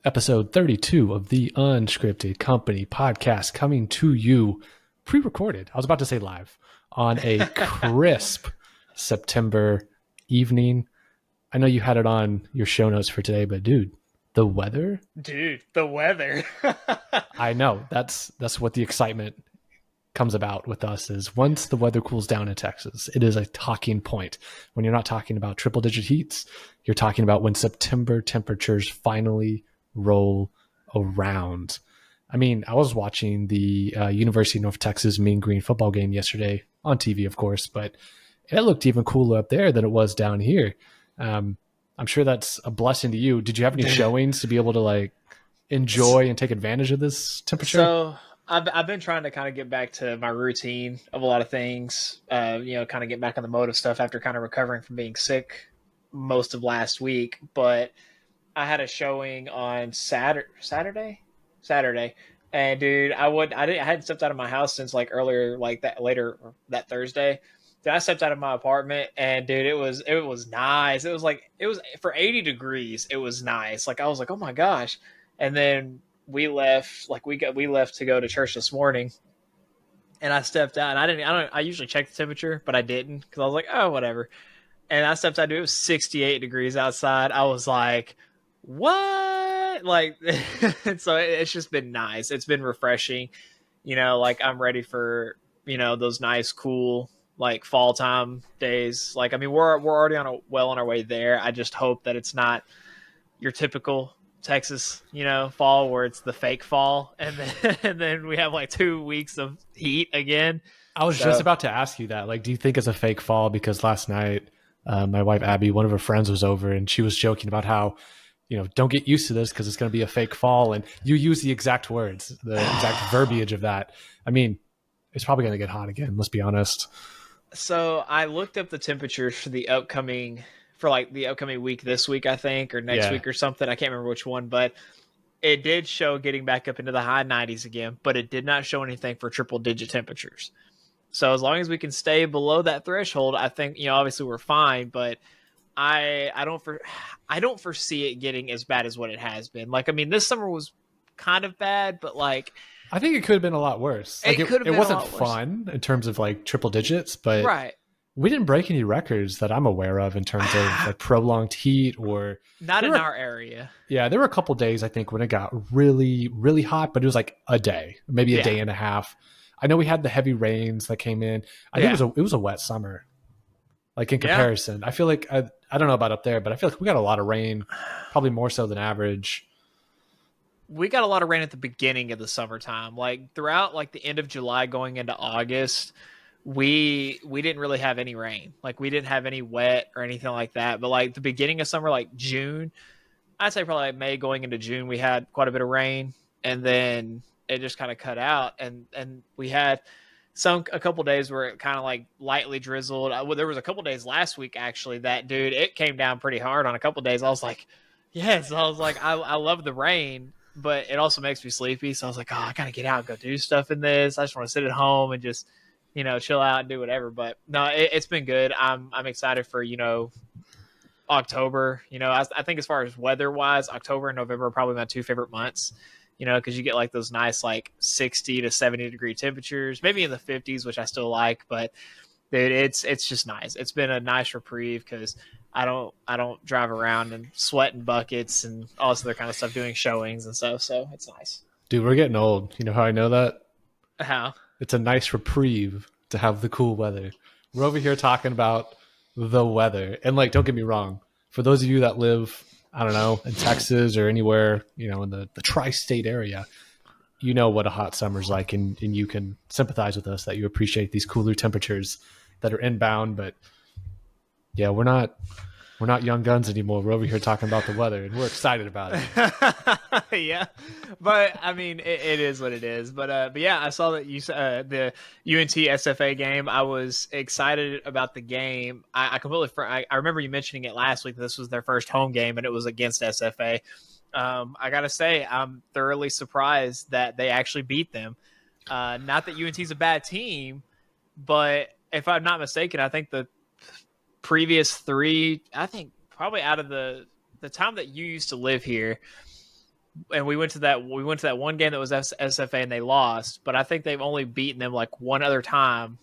episode 32 of the Unscripted Company podcast, coming to you pre-recorded. I was about to say live on a crisp September evening. I know you had it on your show notes for today, but dude, the weather. I know that's what the excitement comes about with us is once the weather cools down in Texas, it is a talking point. When you're not talking about triple digit heats, you're talking about when September temperatures finally roll around. I mean, I was watching the University of North Texas Mean Green football game yesterday on TV, of course, but it looked even cooler up there than it was down here. I'm sure that's a blessing to you. Did you have any showings to be able to like enjoy and take advantage of this temperature? So I've been trying to kind of get back to my routine of a lot of things, kind of get back on the mode of stuff after kind of recovering from being sick most of last week. But I had a showing on Saturday, and dude, I hadn't stepped out of my house since like later that Thursday. Then I stepped out of my apartment, and dude, it was nice. It was for 80 degrees. It was nice. Like I was like, oh my gosh, and then we left to go to church this morning, and I stepped out, and I usually check the temperature, but I didn't because I was like, oh, whatever. And I stepped out, dude, it was 68 degrees outside. I was like, what? Like, so it's just been nice. It's been refreshing. Like I'm ready for, those nice, cool, like fall time days. Like, I mean, we're already on our way there. I just hope that it's not your typical Texas, fall where it's the fake fall, and then we have like 2 weeks of heat again. I was just about to ask you that. Like, do you think it's a fake fall? Because last night, my wife Abby, one of her friends, was over, and she was joking about how, don't get used to this because it's going to be a fake fall. And you use the exact words, the exact verbiage of that. I mean, it's probably going to get hot again. Let's be honest. So I looked up the temperatures for the upcoming week this week, I think, or next week or something. I can't remember which one, but it did show getting back up into the high 90s again, but it did not show anything for triple digit temperatures. So as long as we can stay below that threshold, I think, obviously we're fine, but I don't foresee it getting as bad as what it has been. Like, I mean, this summer was kind of bad, but like, I think it could have been a lot worse. Like it wasn't fun in terms of like triple digits, but right. We didn't break any records that I'm aware of in terms of like prolonged heat or not in our area. Yeah, there were a couple days I think when it got really, really hot, but it was like a day, maybe a day and a half. I know we had the heavy rains that came in. I think it was a wet summer. Like in comparison, I feel like I don't know about up there, but I feel like we got a lot of rain, probably more so than average. We got a lot of rain at the beginning of the summertime, like throughout like the end of July going into August. We didn't really have any rain. Like we didn't have any wet or anything like that. But like the beginning of summer, like June, I'd say probably like May going into June, we had quite a bit of rain, and then it just kind of cut out. And we had a couple days where it kind of like lightly drizzled. There was a couple days last week actually that, dude, it came down pretty hard on a couple days. I was like, yes. I was like, I love the rain, but it also makes me sleepy. So I was like, oh, I gotta get out and go do stuff in this. I just want to sit at home and just, chill out and do whatever. But no, it's been good. I'm excited for, October. I think as far as weather wise, October and November are probably my two favorite months, because you get like those nice, like 60 to 70 degree temperatures, maybe in the 50s, which I still like, but dude, it's just nice. It's been a nice reprieve because I don't drive around and sweat in buckets and all this other kind of stuff doing showings and stuff. So it's nice. Dude, we're getting old. You know how I know that? How? It's a nice reprieve to have the cool weather. We're over here talking about the weather. And like, don't get me wrong. For those of you that live, I don't know, in Texas or anywhere, in the tri-state area, you know what a hot summer's like. And you can sympathize with us that you appreciate these cooler temperatures that are inbound. But yeah, we're not young guns anymore. We're over here talking about the weather, and we're excited about it. Yeah, but I mean, it is what it is. But yeah, I saw that you the UNT SFA game. I was excited about the game. I completely. I remember you mentioning it last week. This was their first home game, and it was against SFA. I gotta say, I'm thoroughly surprised that they actually beat them. Not that UNT is a bad team, but if I'm not mistaken, I think the previous three, I think probably out of the time that you used to live here, and we went to that one game that was SFA and they lost, but I think they've only beaten them like one other time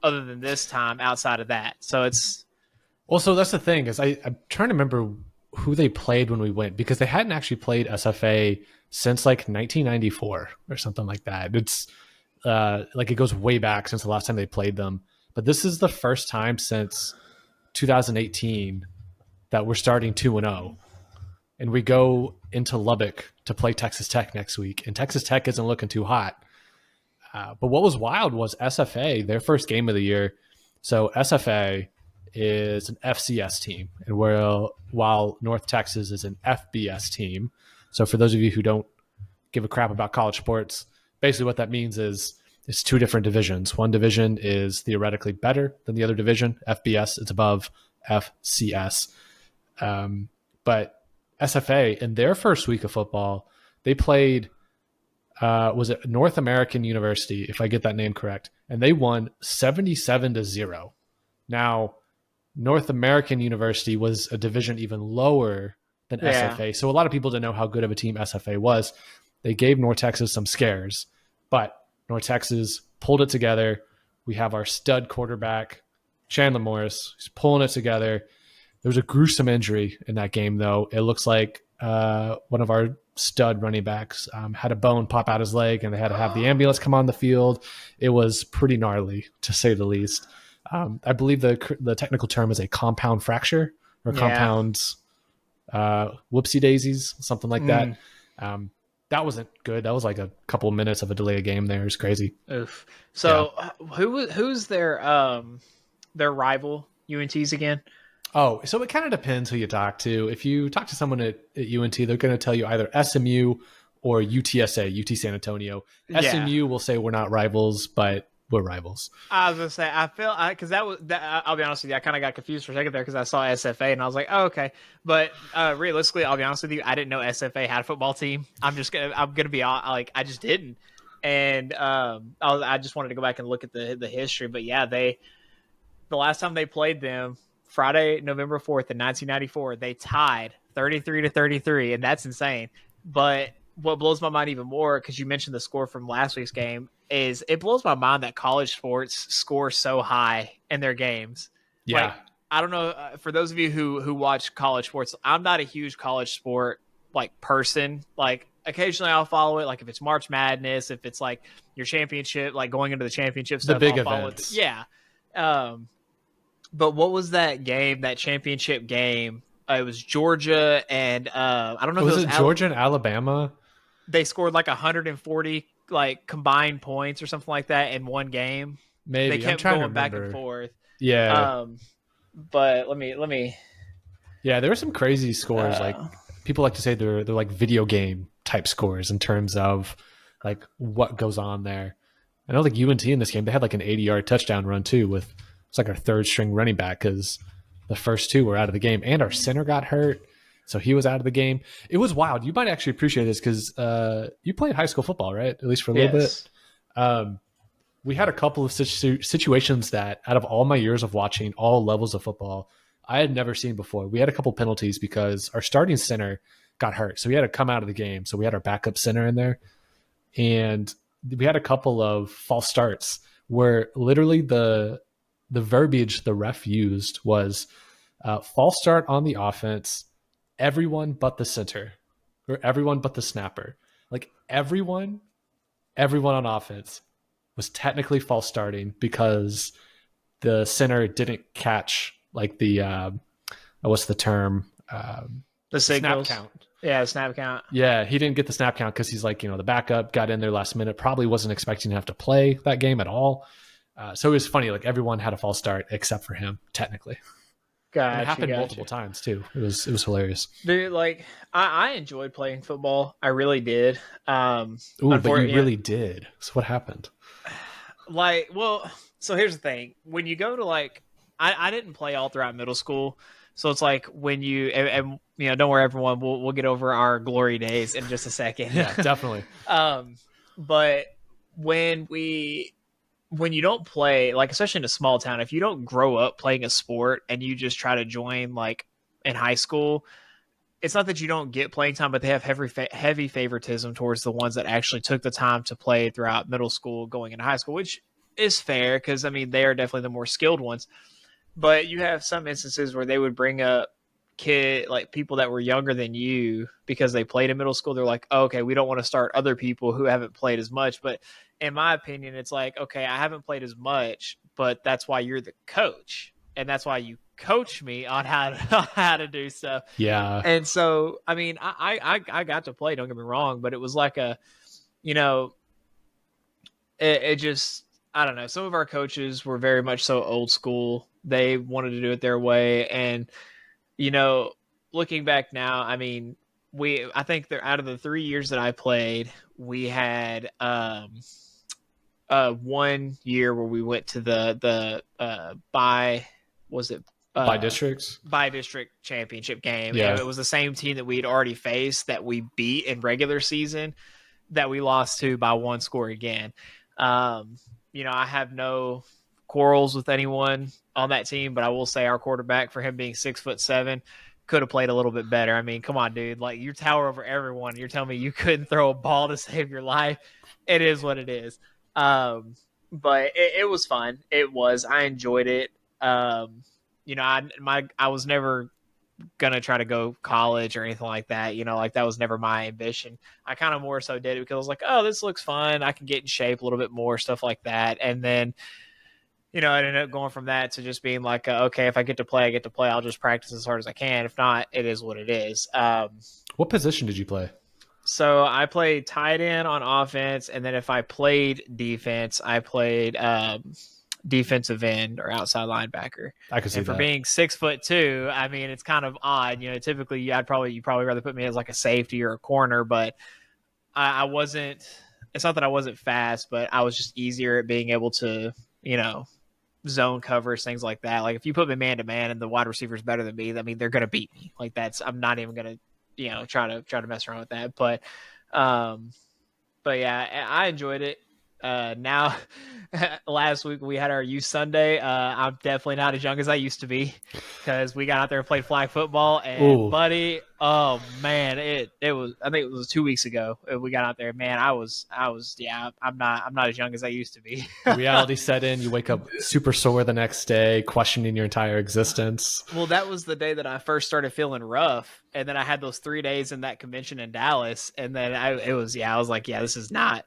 other than this time outside of that. So it's Also, that's the thing is I'm trying to remember who they played when we went because they hadn't actually played SFA since like 1994 or something like that. It's like it goes way back since the last time they played them. But this is the first time since 2018 that we're starting 2-0. And we go into Lubbock to play Texas Tech next week. And Texas Tech isn't looking too hot. But what was wild was SFA, their first game of the year. So SFA is an FCS team, and while North Texas is an FBS team. So for those of you who don't give a crap about college sports, basically what that means is it's two different divisions. One division is theoretically better than the other division. FBS is above FCS. But SFA, in their first week of football, they played, was it North American University, if I get that name correct, and they won 77-0. Now, North American University was a division even lower than SFA. So a lot of people didn't know how good of a team SFA was. They gave North Texas some scares, but North Texas pulled it together. We have our stud quarterback, Chandler Morris. He's pulling it together. There was a gruesome injury in that game, though. It looks like one of our stud running backs had a bone pop out his leg, and they had to have the ambulance come on the field. It was pretty gnarly, to say the least. I believe the technical term is a compound fracture or compound whoopsie daisies, something like that. That wasn't good. That was like a couple of minutes of a delay of game there. It was crazy. Oof. So who's their rival UNT's again? Oh, so it kind of depends who you talk to. If you talk to someone at UNT, they're going to tell you either SMU or UTSA, UT San Antonio. SMU will say we're not rivals, but we're rivals. I was gonna say I feel because I'll be honest with you, I kind of got confused for a second there because I saw SFA and I was like, oh, okay. But realistically, I'll be honest with you, I didn't know SFA had a football team. I'm gonna be like I just didn't, and I just wanted to go back and look at the history. But yeah, the last time they played them, Friday, November 4th in 1994, they tied 33-33, and that's insane. But what blows my mind even more, because you mentioned the score from last week's game, is it blows my mind that college sports score so high in their games. Yeah. Like, I don't know, for those of you who watch college sports, I'm not a huge college sport like person. Like occasionally I'll follow it, like if it's March Madness, if it's like your championship, like going into the championship stuff, the big I'll events. Yeah. But what was that game, that championship game? It was Georgia and I don't know if it was Georgia and Alabama. They scored like 140 like combined points or something like that in one game. Maybe they kept going back and forth. Yeah. But let me. Yeah, there were some crazy scores. Like people like to say they're like video game type scores in terms of like what goes on there. I know like UNT in this game, they had like an 80-yard touchdown run too with it's like our third string running back because the first two were out of the game and our center got hurt. So he was out of the game. It was wild. You might actually appreciate this because you played high school football, right? At least for a little bit. We had a couple of situations that out of all my years of watching all levels of football, I had never seen before. We had a couple penalties because our starting center got hurt. So we had to come out of the game. So we had our backup center in there. And we had a couple of false starts where literally the verbiage the ref used was false start on the offense, everyone but the center or everyone but the snapper. Like everyone on offense was technically false starting because the center didn't catch like the what's the term? The signals. Snap count. Yeah, snap count. Yeah, he didn't get the snap count because he's like, the backup got in there last minute, probably wasn't expecting to have to play that game at all. So it was funny, like everyone had a false start except for him, technically. Gotcha, it happened multiple times too. It was hilarious. Dude, like I enjoyed playing football. I really did. Ooh, but you really did. So what happened? Like, well, so here's the thing. When you go to like, I didn't play all throughout middle school. So it's like when you, and don't worry everyone, we'll get over our glory days in just a second. Yeah, definitely. But when you don't play, like especially in a small town, if you don't grow up playing a sport and you just try to join like in high school, it's not that you don't get playing time, but they have heavy favoritism towards the ones that actually took the time to play throughout middle school, going into high school, which is fair because I mean they are definitely the more skilled ones. But you have some instances where they would bring up people that were younger than you because they played in middle school. They're like, oh, okay, we don't want to start other people who haven't played as much. But in my opinion, it's like, okay, I haven't played as much, but that's why you're the coach, and that's why you coach me on how to how to do stuff. Yeah. And so, I mean, I got to play. Don't get me wrong, but it was like a, you know, it just I don't know. Some of our coaches were very much so old school. They wanted to do it their way, and you know, looking back now, I mean, I think they're out of the 3 years that I played, we had 1 year where we went to the was it By districts? by district championship game. Yeah. And it was the same team that we'd already faced that we beat in regular season that we lost to by one score again. I have no quarrels with anyone on that team, but I will say our quarterback, for him being 6'7", could have played a little bit better. I mean, come on, dude. Like, you tower over everyone. You're telling me you couldn't throw a ball to save your life. It is what it is. But it was fun. It was. I enjoyed it. I was never gonna try to go college or anything like that. Like that was never my ambition. I kind of more so did it because I was like, oh, this looks fun. I can get in shape a little bit more, stuff like that. And then, it ended up going from that to just being like, okay, if I get to play, I get to play. I'll just practice as hard as I can. If not, it is what it is. What position did you play? So I played tight end on offense, and then if I played defense, I played defensive end or outside linebacker. I could see and for that. being 6'2", I mean, it's kind of odd. Typically you probably rather put me as like a safety or a corner, but I wasn't. It's not that I wasn't fast, but I was just easier at being able to, zone covers, things like that. Like if you put me man to man and the wide receiver is better than me, I mean, they're going to beat me. Like I'm not even going to, try to mess around with that. But yeah, I enjoyed it. Now last week we had our youth Sunday. I'm definitely not as young as I used to be because we got out there and played flag football, and Ooh. buddy, oh man, it was, I think it was 2 weeks ago we got out there, man. I was yeah, I'm not as young as I used to be. Reality set in. You wake up super sore the next day, questioning your entire existence. Well, that was the day that I first started feeling rough, and then I had those 3 days in that convention in Dallas, and then I was like, yeah, this is not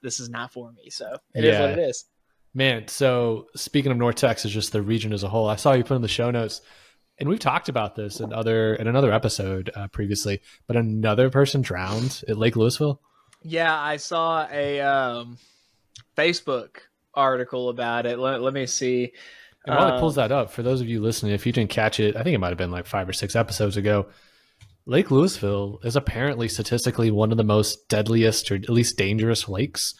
for me. So it is what it is. Man, so speaking of North Texas, just the region as a whole, I saw you put in the show notes, and we've talked about this in another episode previously, but another person drowned at Lake Lewisville. Yeah, I saw a Facebook article about it. Let me see. And while it pulls that up, for those of you listening, if you didn't catch it, I think it might have been like 5 or 6 episodes ago, Lake Lewisville is apparently statistically one of the most deadliest or at least dangerous lakes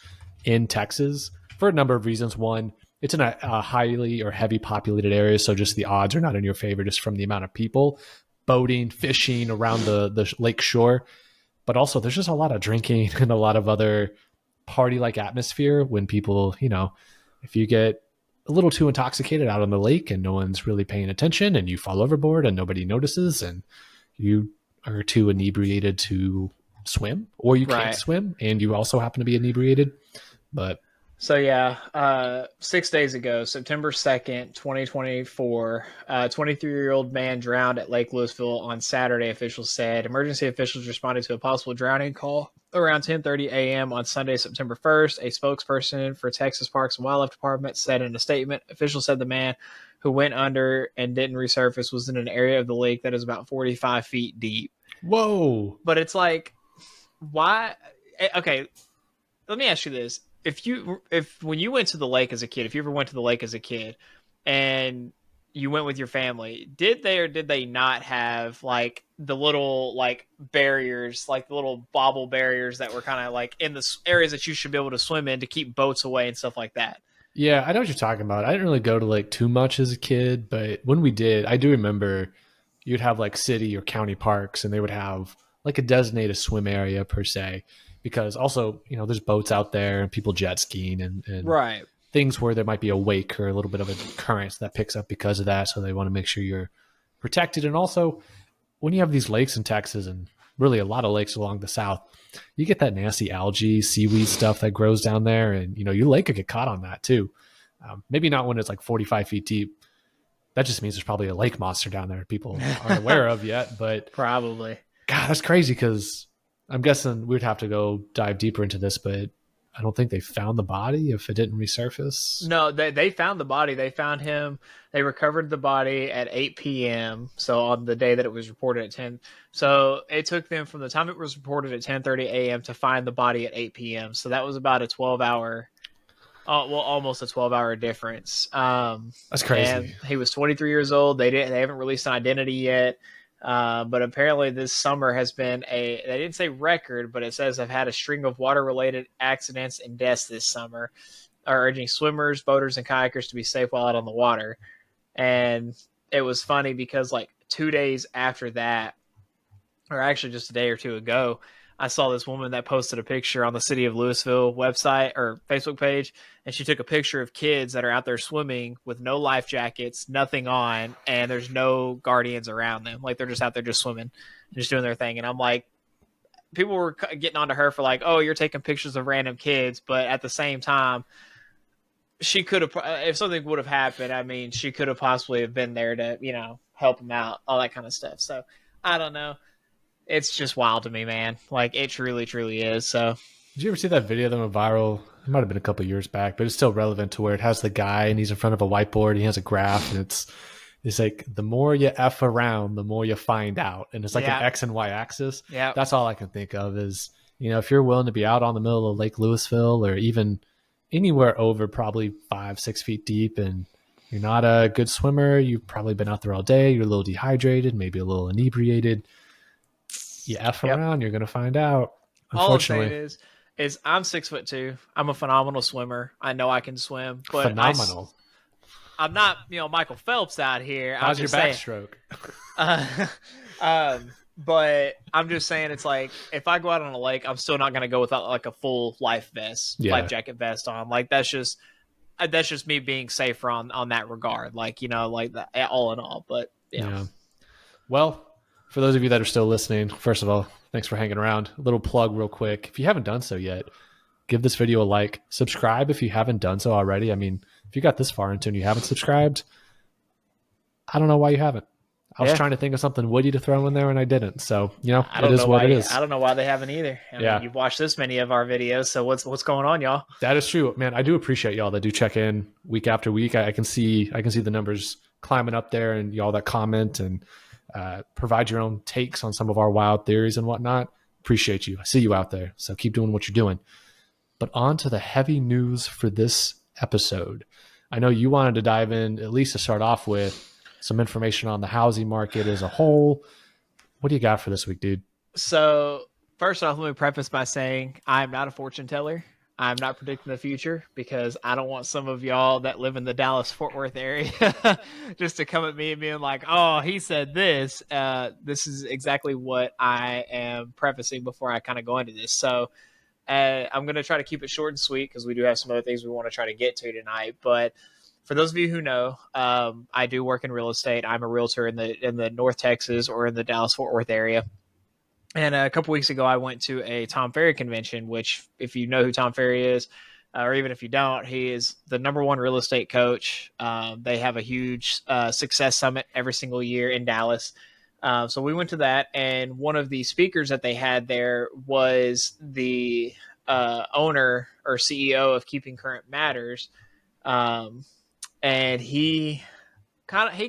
in Texas for a number of reasons. One, it's in a highly or heavy populated area, so just the odds are not in your favor just from the amount of people boating, fishing around the lake shore. But also there's just a lot of drinking and a lot of other party-like atmosphere when people, if you get a little too intoxicated out on the lake and no one's really paying attention and you fall overboard and nobody notices and you are too inebriated to swim, or you can't swim and you also happen to be inebriated. But so yeah, 6 days ago, September 2nd, 2024, 23-year-old man drowned at Lake Lewisville on Saturday, officials said. Emergency officials responded to a possible drowning call around 10:30 a.m. on Sunday, September 1st. A spokesperson for Texas Parks and Wildlife Department said in a statement, officials said the man who went under and didn't resurface was in an area of the lake that is about 45 feet deep. Whoa. But it's like, why? Okay, let me ask you this. If when you went to the lake as a kid, if you ever went to the lake as a kid and you went with your family, did they or did they not have like the little like barriers, like the little bobble barriers that were kind of like in the areas that you should be able to swim in to keep boats away and stuff like that? Yeah, I know what you're talking about. I didn't really go to like too much as a kid, but when we did, I do remember you'd have like city or county parks and they would have like a designated swim area per se, because also, there's boats out there and people jet skiing and right. Things where there might be a wake or a little bit of a current that picks up because of that. So they want to make sure you're protected. And also when you have these lakes in Texas and really a lot of lakes along the south, you get that nasty algae, seaweed stuff that grows down there. And, your lake could get caught on that too. Maybe not when it's like 45 feet deep. That just means there's probably a lake monster down there people aren't aware of yet. But Probably. God, that's crazy because I'm guessing we'd have to go dive deeper into this, but I don't think they found the body if it didn't resurface. No, they found the body. They found him. They recovered the body at 8 p.m. So on the day that it was reported at 10. So it took them from the time it was reported at 10:30 a.m. to find the body at 8 p.m. So that was about a 12-hour, almost a 12-hour difference. That's crazy. And he was 23 years old. They haven't released an identity yet. But apparently this summer has been they didn't say record, but it says I've had a string of water-related accidents and deaths this summer, urging swimmers, boaters, and kayakers to be safe while out on the water. And it was funny because like 2 days after that, or actually just a day or two ago, I saw this woman that posted a picture on the City of Lewisville website or Facebook page, and she took a picture of kids that are out there swimming with no life jackets, nothing on, and there's no guardians around them. Like they're just out there just swimming, just doing their thing. And I'm like, people were getting onto her for like, oh, you're taking pictures of random kids, but at the same time, she could have, if something would have happened, I mean, she could have possibly have been there to, help them out, all that kind of stuff. So I don't know. It's just wild to me, man. Like it truly, truly is. So did you ever see that video that went viral? It might have been a couple of years back, but it's still relevant to where it has the guy and he's in front of a whiteboard. And he has a graph, and it's like the more you F around, the more you find out. And it's like an X and Y axis. Yeah. That's all I can think of is, if you're willing to be out on the middle of Lake Lewisville or even anywhere over probably 5-6 feet deep, and you're not a good swimmer, you've probably been out there all day, you're a little dehydrated, maybe a little inebriated. You F around, you're going to find out. All I'm saying is I'm 6'2". I'm a phenomenal swimmer. I know I can swim, but phenomenal. I'm not, Michael Phelps out here. How's your backstroke? But I'm just saying, it's like if I go out on a lake, I'm still not going to go without like a full life jacket vest on. Like that's just me being safer on that regard. Like like that all in all. But yeah. Well, for those of you that are still listening, first of all, thanks for hanging around. A little plug real quick. If you haven't done so yet, give this video a like. Subscribe if you haven't done so already. I mean, if you got this far into and you haven't subscribed, I don't know why you haven't. I was trying to think of something witty to throw in there and I didn't. So, it is what it is. I don't know why they haven't either. I mean, you've watched this many of our videos. So what's going on, y'all? That is true, man. I do appreciate y'all that do check in week after week. I can see the numbers climbing up there, and y'all that comment and provide your own takes on some of our wild theories and whatnot. Appreciate you. I see you out there. So keep doing what you're doing. But on to the heavy news for this episode. I know you wanted to dive in, at least to start off with, some information on the housing market as a whole. What do you got for this week, dude? So first off, let me preface by saying I'm not a fortune teller. I'm not predicting the future because I don't want some of y'all that live in the Dallas-Fort Worth area just to come at me and being like, oh, he said this. This is exactly what I am prefacing before I kind of go into this. So I'm going to try to keep it short and sweet because we do have some other things we want to try to get to tonight. But for those of you who know, I do work in real estate. I'm a realtor in the North Texas or in the Dallas-Fort Worth area. And a couple weeks ago, I went to a Tom Ferry convention, which if you know who Tom Ferry is, or even if you don't, he is the #1 real estate coach. They have a huge success summit every single year in Dallas. So we went to that, and one of the speakers that they had there was the owner or CEO of Keeping Current Matters. And he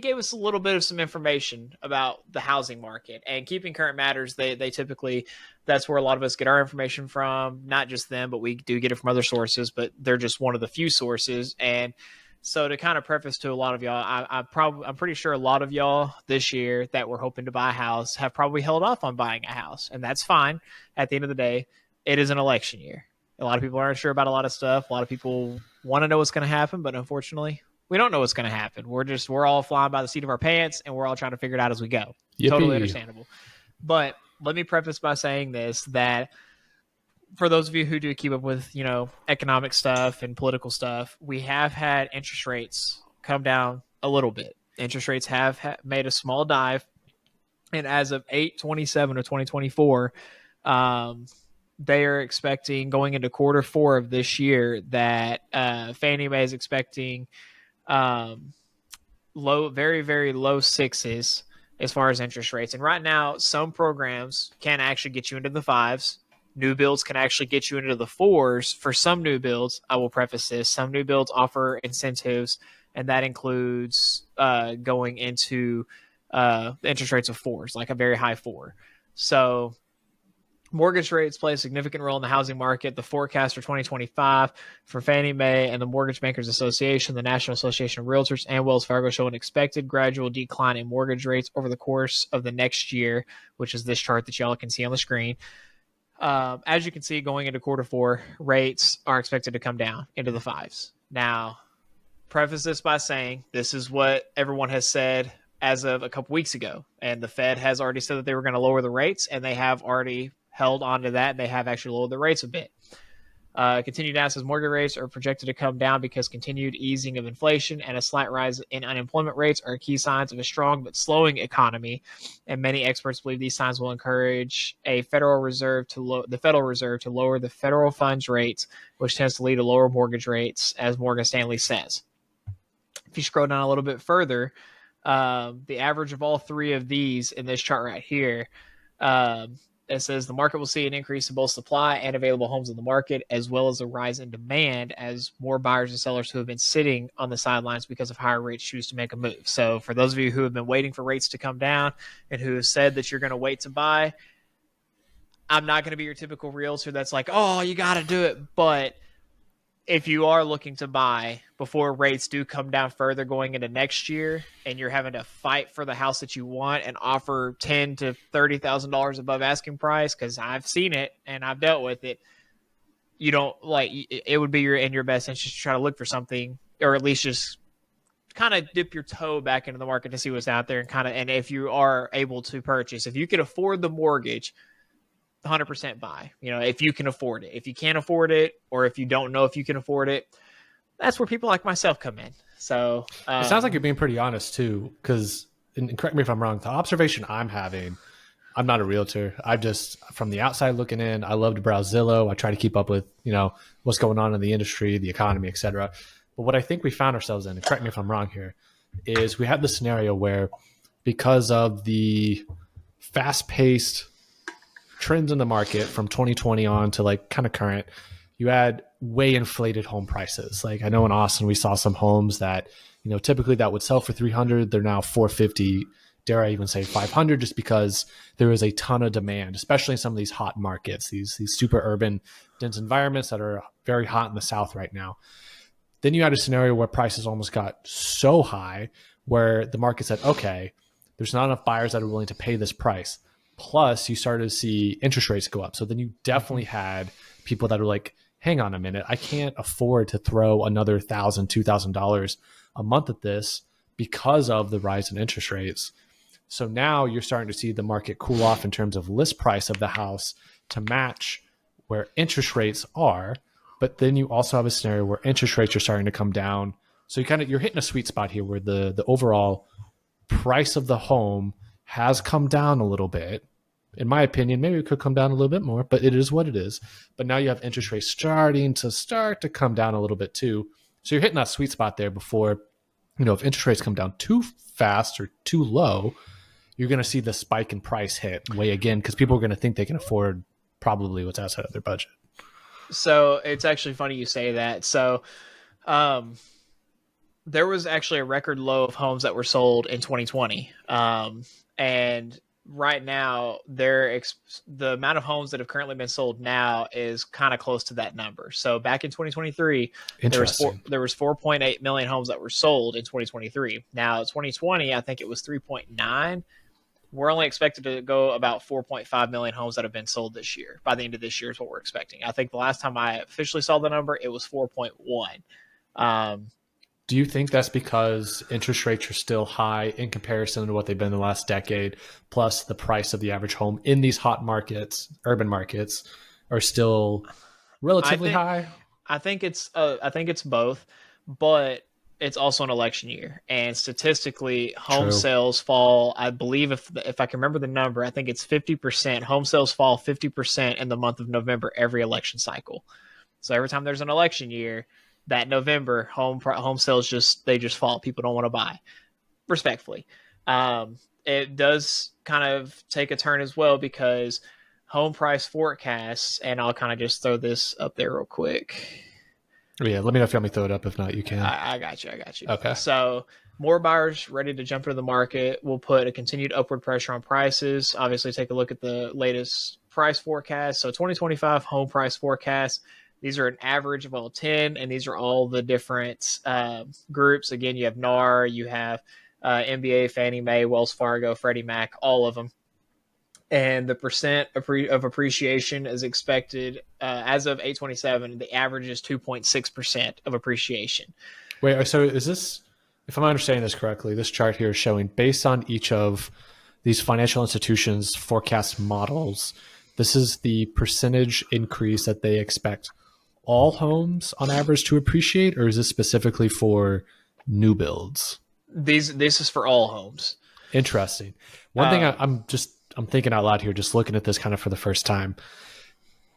gave us a little bit of some information about the housing market and Keeping Current Matters. They typically, that's where a lot of us get our information from, not just them, but we do get it from other sources, but they're just one of the few sources. And so to kind of preface to a lot of y'all, I'm pretty sure a lot of y'all this year that were hoping to buy a house have probably held off on buying a house, and that's fine. At the end of the day, it is an election year. A lot of people aren't sure about a lot of stuff. A lot of people want to know what's going to happen, but unfortunately, we don't know what's going to happen. We're all flying by the seat of our pants, and we're all trying to figure it out as we go. Yippee. Totally understandable. But let me preface by saying this, that for those of you who do keep up with, economic stuff and political stuff, we have had interest rates come down a little bit. Interest rates have made a small dive. And as of 8/27 of 2024, um, they are expecting going into Q4 of this year that Fannie Mae is expecting um, very, very low sixes as far as interest rates. And right now, some programs can actually get you into the fives. New builds can actually get you into the fours. For some new builds, I will preface this, some new builds offer incentives, and that includes going into the interest rates of fours, like a very high four. So mortgage rates play a significant role in the housing market. The forecast for 2025 for Fannie Mae and the Mortgage Bankers Association, the National Association of Realtors, and Wells Fargo show an expected gradual decline in mortgage rates over the course of the next year, which is this chart that y'all can see on the screen. As you can see, going into Q4, rates are expected to come down into the fives. Now, preface this by saying this is what everyone has said as of a couple weeks ago. And the Fed has already said that they were going to lower the rates, and they have already held on to that. They have actually lowered the rates a bit. Continued down says mortgage rates are projected to come down because continued easing of inflation and a slight rise in unemployment rates are key signs of a strong but slowing economy. And many experts believe these signs will encourage the Federal Reserve to lower the federal funds rates, which tends to lead to lower mortgage rates, as Morgan Stanley says. If you scroll down a little bit further, the average of all three of these in this chart right here, it says the market will see an increase in both supply and available homes in the market, as well as a rise in demand as more buyers and sellers who have been sitting on the sidelines because of higher rates choose to make a move. So for those of you who have been waiting for rates to come down and who have said that you're going to wait to buy, I'm not going to be your typical realtor that's like, oh, you got to do it. But if you are looking to buy before rates do come down further going into next year, and you're having to fight for the house that you want and offer $10,000 to $30,000 above asking price, because I've seen it and I've dealt with it, you don't like it would be in your best interest to try to look for something, or at least just kind of dip your toe back into the market to see what's out there, and if you are able to purchase, if you can afford the mortgage, 100% buy. If you can afford it. If you can't afford it, or if you don't know if you can afford it, that's where people like myself come in. So it sounds like you're being pretty honest too, because, and correct me if I'm wrong, the observation I'm having, I'm not a realtor. I just, from the outside looking in, I love to browse Zillow. I try to keep up with, what's going on in the industry, the economy, et cetera. But what I think we found ourselves in, and correct me if I'm wrong here, is we had the scenario where, because of the fast-paced trends in the market from 2020 on to like kind of current, you had way inflated home prices. Like I know in Austin, we saw some homes that, typically that would sell for 300. They're now 450, dare I even say 500, just because there is a ton of demand, especially in some of these hot markets, these super urban, dense environments that are very hot in the South right now. Then you had a scenario where prices almost got so high where the market said, okay, there's not enough buyers that are willing to pay this price. Plus, you started to see interest rates go up. So then you definitely had people that were like, hang on a minute, I can't afford to throw another $1,000, $2,000 a month at this because of the rise in interest rates. So now you're starting to see the market cool off in terms of list price of the house to match where interest rates are. But then you also have a scenario where interest rates are starting to come down. So you're hitting a sweet spot here where the overall price of the home has come down a little bit. In my opinion, maybe it could come down a little bit more, but it is what it is. But now you have interest rates starting to come down a little bit too. So you're hitting that sweet spot there before, if interest rates come down too fast or too low, you're going to see the spike in price hit way again, because people are going to think they can afford probably what's outside of their budget. So it's actually funny you say that. So there was actually a record low of homes that were sold in 2020. And right now, the amount of homes that have currently been sold now is kind of close to that number. So back in 2023, there was 4.8 million homes that were sold in 2023. Now, 2020, I think it was 3.9. We're only expected to go about 4.5 million homes that have been sold this year. By the end of this year is what we're expecting. I think the last time I officially saw the number, it was 4.1. Do you think that's because interest rates are still high in comparison to what they've been in the last decade, plus the price of the average home in these hot markets, urban markets, are still relatively high? I think it's both, but it's also an election year, and statistically, home True. sales fall. I believe if I can remember the number, I think it's 50%. Home sales fall 50% in the month of November every election cycle. So every time there's an election year, that November home sales just fall. People don't want to buy. Respectfully, it does kind of take a turn as well because home price forecasts, and I'll kind of just throw this up there real quick. Yeah, let me know if you want me to throw it up. If not, you can. I got you. I got you. Okay. So more buyers ready to jump into the market will put a continued upward pressure on prices. Obviously, take a look at the latest price forecast. So 2025 home price forecast. These are an average of all 10, and these are all the different groups. Again, you have NAR, you have MBA, Fannie Mae, Wells Fargo, Freddie Mac, all of them. And the percent of appreciation is expected as of 8/27. The average is 2.6% of appreciation. Wait, so is this, if I'm understanding this correctly, this chart here is showing based on each of these financial institutions' forecast models, this is the percentage increase that they expect all homes on average to appreciate, or is this specifically for new builds? This is for all homes. Interesting. One thing I'm thinking out loud here, just looking at this kind of for the first time.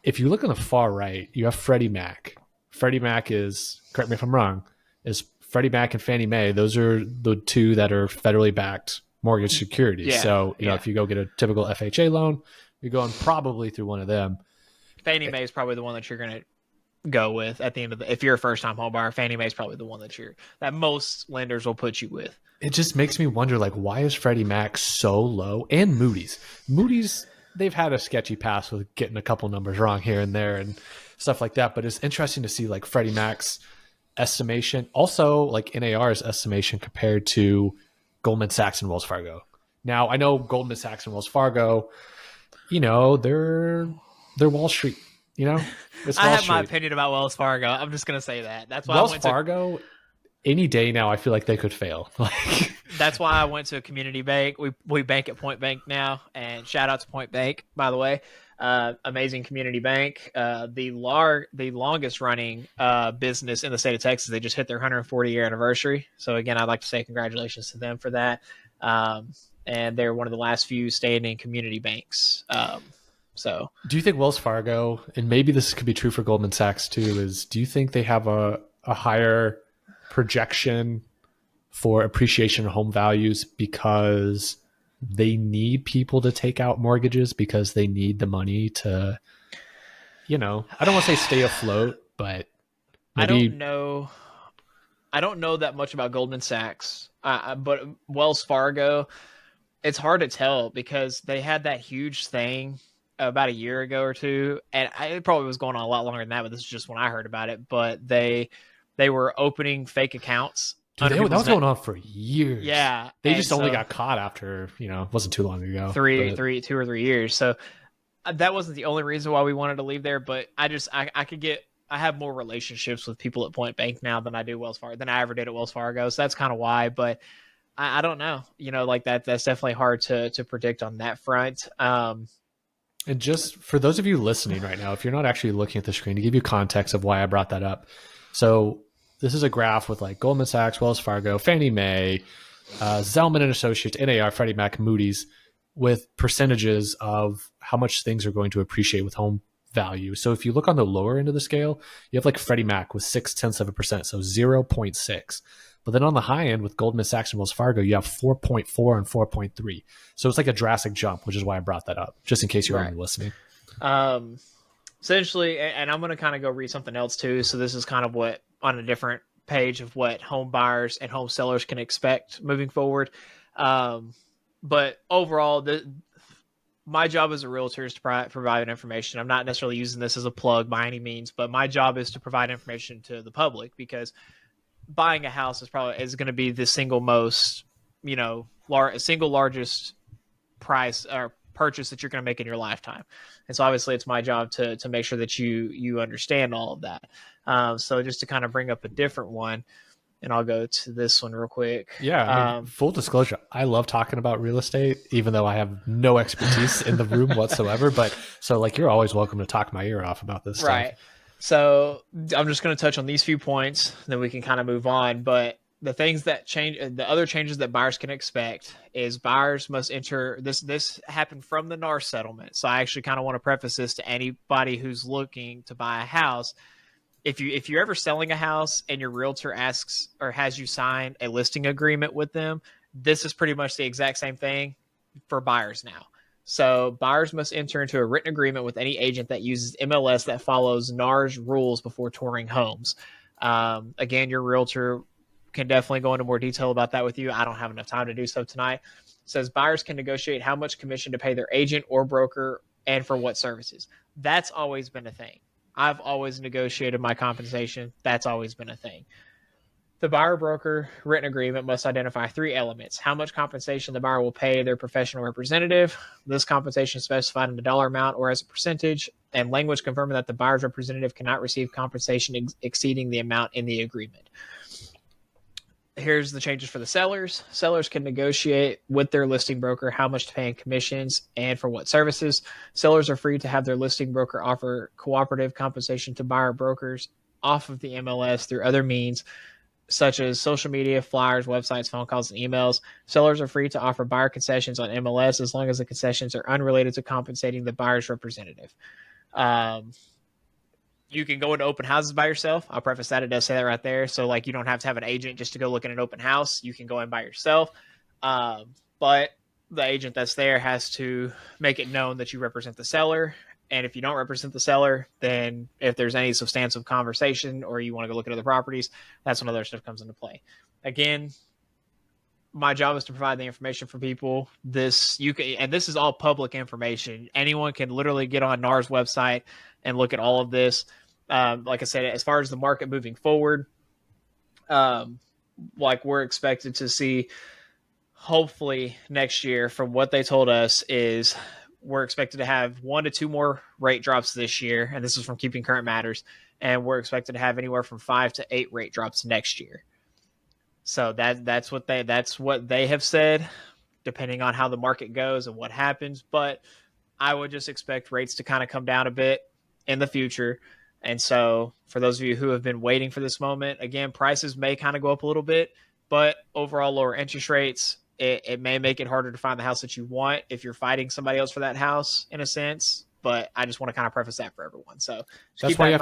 If you look on the far right, you have Freddie Mac. Freddie Mac is, correct me if I'm wrong, is Freddie Mac and Fannie Mae. Those are the two that are federally backed mortgage securities. Yeah, so, you know, if you go get a typical FHA loan, you're going probably through one of them. Fannie Mae is probably the one that you're going to go with at the end of if you're a first time home buyer. Fannie Mae is probably the one that most lenders will put you with. It just makes me wonder, like, why is Freddie Mac so low? And Moody's, they've had a sketchy past with getting a couple numbers wrong here and there and stuff like that. But it's interesting to see like Freddie Mac's estimation, also like NAR's estimation compared to Goldman Sachs and Wells Fargo. Now I know Goldman Sachs and Wells Fargo, you know, they're Wall Street. You know, it's I have Street. My opinion about Wells Fargo. I'm just gonna say that. That's why Wells Fargo. Any day now, I feel like they could fail. That's why I went to a community bank. We bank at Point Bank now, and shout out to Point Bank, by the way. Amazing community bank. The longest running business in the state of Texas. They just hit their 140-year anniversary. So again, I'd like to say congratulations to them for that. And they're one of the last few standing community banks. So, do you think Wells Fargo, and maybe this could be true for Goldman Sachs too, do you think they have a higher projection for appreciation of home values because they need people to take out mortgages because they need the money to, you know, I don't want to say stay afloat, but maybe... I don't know that much about Goldman Sachs, but Wells Fargo, it's hard to tell because they had that huge thing about a year ago or two, and it probably was going on a lot longer than that, but this is just when I heard about it. But they were opening fake accounts. Dude, that was going on for years. Yeah. They just only got caught after, you know, it wasn't too long ago. 2 or 3 years. So that wasn't the only reason why we wanted to leave there, but I have more relationships with people at Point Bank now than I do Wells Fargo, than I ever did at Wells Fargo. So that's kind of why, but I don't know, you know, like that's definitely hard to predict on that front. And just for those of you listening right now, if you're not actually looking at the screen, to give you context of why I brought that up. So this is a graph with like Goldman Sachs, Wells Fargo, Fannie Mae, Zelman and Associates, NAR, Freddie Mac, Moody's, with percentages of how much things are going to appreciate with home value. So if you look on the lower end of the scale, you have like Freddie Mac with 0.6%, so 0.6. But then on the high end with Goldman Sachs and Wells Fargo, you have 4.4 and 4.3. So it's like a drastic jump, which is why I brought that up, just in case you're only listening. Essentially, and I'm going to kind of go read something else too. So this is kind of what on a different page of what home buyers and home sellers can expect moving forward. But overall, my job as a realtor is to provide information. I'm not necessarily using this as a plug by any means, but my job is to provide information to the public because buying a house is going to be the single most, you know, single largest price or purchase that you're going to make in your lifetime. And so obviously it's my job to make sure that you understand all of that. So just to kind of bring up a different one, and I'll go to this one real quick. Yeah. I mean, full disclosure, I love talking about real estate, even though I have no expertise in the room whatsoever. But so like, you're always welcome to talk my ear off about this stuff. Right. So I'm just going to touch on these few points, then we can kind of move on. But the things that change, the other changes that buyers can expect is buyers must enter this happened from the NAR settlement. So I actually kind of want to preface this to anybody who's looking to buy a house. If you're ever selling a house and your realtor asks or has you sign a listing agreement with them, this is pretty much the exact same thing for buyers now. So buyers must enter into a written agreement with any agent that uses MLS that follows NAR's rules before touring homes. Again, your realtor can definitely go into more detail about that with you. I don't have enough time to do so tonight. It says buyers can negotiate how much commission to pay their agent or broker and for what services. That's always been a thing. I've always negotiated my compensation. That's always been a thing. The buyer broker written agreement must identify 3 elements: how much compensation the buyer will pay their professional representative, this compensation specified in a dollar amount or as a percentage, and language confirming that the buyer's representative cannot receive compensation exceeding the amount in the agreement. Here's the changes for the sellers. Sellers can negotiate with their listing broker how much to pay in commissions and for what services. Sellers are free to have their listing broker offer cooperative compensation to buyer brokers off of the MLS through other means, such as social media, flyers, websites, phone calls, and emails. Sellers are free to offer buyer concessions on MLS as long as the concessions are unrelated to compensating the buyer's representative. You can go into open houses by yourself. I'll preface that. It does say that right there. So like you don't have to have an agent just to go look at an open house. You can go in by yourself. But the agent that's there has to make it known that you represent the seller. And if you don't represent the seller, then if there's any substantive conversation or you want to go look at other properties, that's when other stuff comes into play. Again, my job is to provide the information for people. This is all public information. Anyone can literally get on NAR's website and look at all of this. Like I said, as far as the market moving forward, like we're expected to see, hopefully next year, from what they told us, is we're expected to have 1 to 2 more rate drops this year, and this is from Keeping Current Matters, and we're expected to have anywhere from 5 to 8 rate drops next year. So that's what they have said, depending on how the market goes and what happens. But I would just expect rates to kind of come down a bit in the future. And so for those of you who have been waiting for this moment, again, prices may kind of go up a little bit, but overall lower interest rates, it may make it harder to find the house that you want if you're fighting somebody else for that house, in a sense. But I just want to kind of preface that for everyone. So that's why you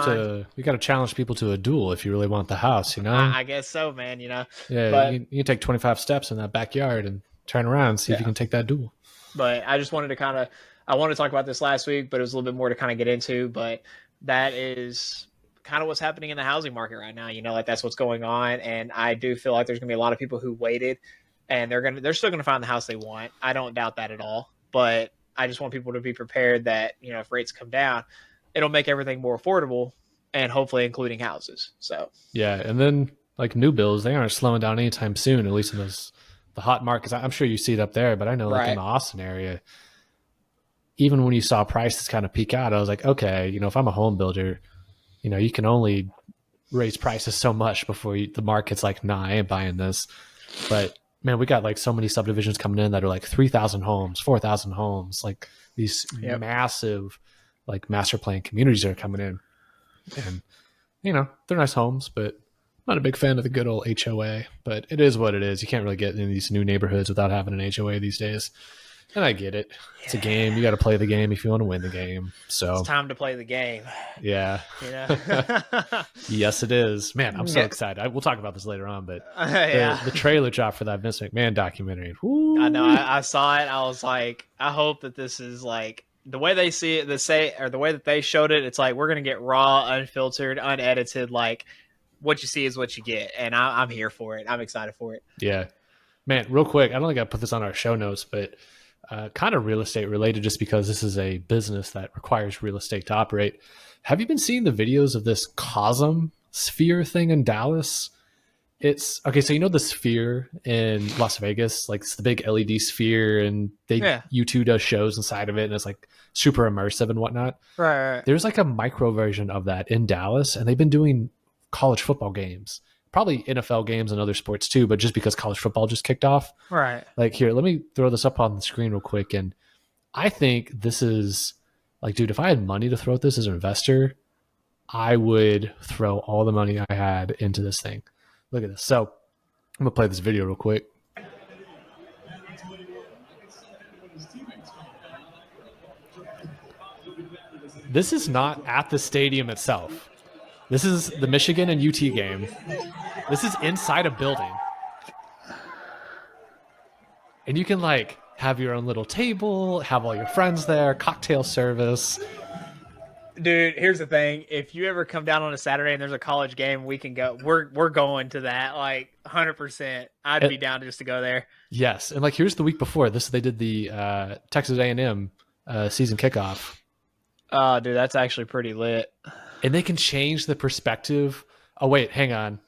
got to challenge people to a duel if you really want the house, you know? I guess so, man, you know? Yeah, but, you take 25 steps in that backyard and turn around and see if you can take that duel. But I just wanted to I wanted to talk about this last week, but it was a little bit more to kind of get into. But that is kind of what's happening in the housing market right now. You know, like that's what's going on. And I do feel like there's going to be a lot of people who waited, and they're still going to find the house they want. I don't doubt that at all. But I just want people to be prepared that, you know, if rates come down, it'll make everything more affordable, and hopefully including houses. So yeah, and then like new builds, they aren't slowing down anytime soon, at least in the hot markets. I'm sure you see it up there, but I know like in the Austin area, even when you saw prices kind of peak out, I was like, okay, you know, if I'm a home builder, you know, you can only raise prices so much before the market's like, nah, I ain't buying this. But man, we got like so many subdivisions coming in that are like 3,000 homes, 4,000 homes, like these massive like master plan communities are coming in. And, you know, they're nice homes, but I'm not a big fan of the good old HOA, but it is what it is. You can't really get in these new neighborhoods without having an HOA these days. And I get it. It's a game. You got to play the game if you want to win the game. So it's time to play the game. Yeah. You know? Yes, it is. Man, I'm so excited. We'll talk about this later on, but the trailer drop for that Vince McMahon documentary. Woo. I know. I saw it. I was like, I hope that this is like the way they see it, the way that they showed it. It's like, we're going to get raw, unfiltered, unedited. Like what you see is what you get. And I'm here for it. I'm excited for it. Yeah, man, real quick. I don't think I put this on our show notes, but kind of real estate related, just because this is a business that requires real estate to operate. Have you been seeing the videos of this Cosm Sphere thing in Dallas? It's okay. So, you know, the Sphere in Las Vegas, like it's the big LED sphere, and U2 does shows inside of it, and it's like super immersive and whatnot. Right. There's like a micro version of that in Dallas, and they've been doing college football games, probably NFL games and other sports too, but just because college football just kicked off. Right. Like, here, let me throw this up on the screen real quick. And I think this is like, dude, if I had money to throw at this as an investor, I would throw all the money I had into this thing. Look at this. So I'm gonna play this video real quick. This is not at the stadium itself. This is the Michigan and UT game. This is inside a building. And you can like have your own little table, have all your friends there, cocktail service. Dude, here's the thing. If you ever come down on a Saturday and there's a college game, we can go. We're going to that, like 100%. I'd be down just to go there. Yes, and like here's the week before this, they did the Texas A&M season kickoff. Oh, dude, that's actually pretty lit. And they can change the perspective. Oh wait, hang on.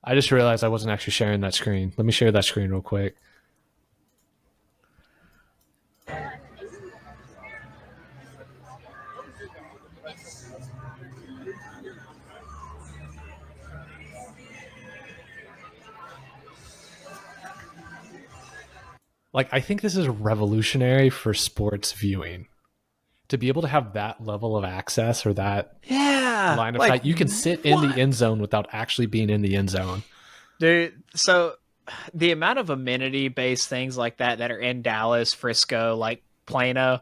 I just realized I wasn't actually sharing that screen. Let me share that screen real quick. Like, I think this is revolutionary for sports viewing. To be able to have that level of access or that line of sight, you can sit in the end zone without actually being in the end zone. Dude, so the amount of amenity-based things like that are in Dallas, Frisco, like Plano,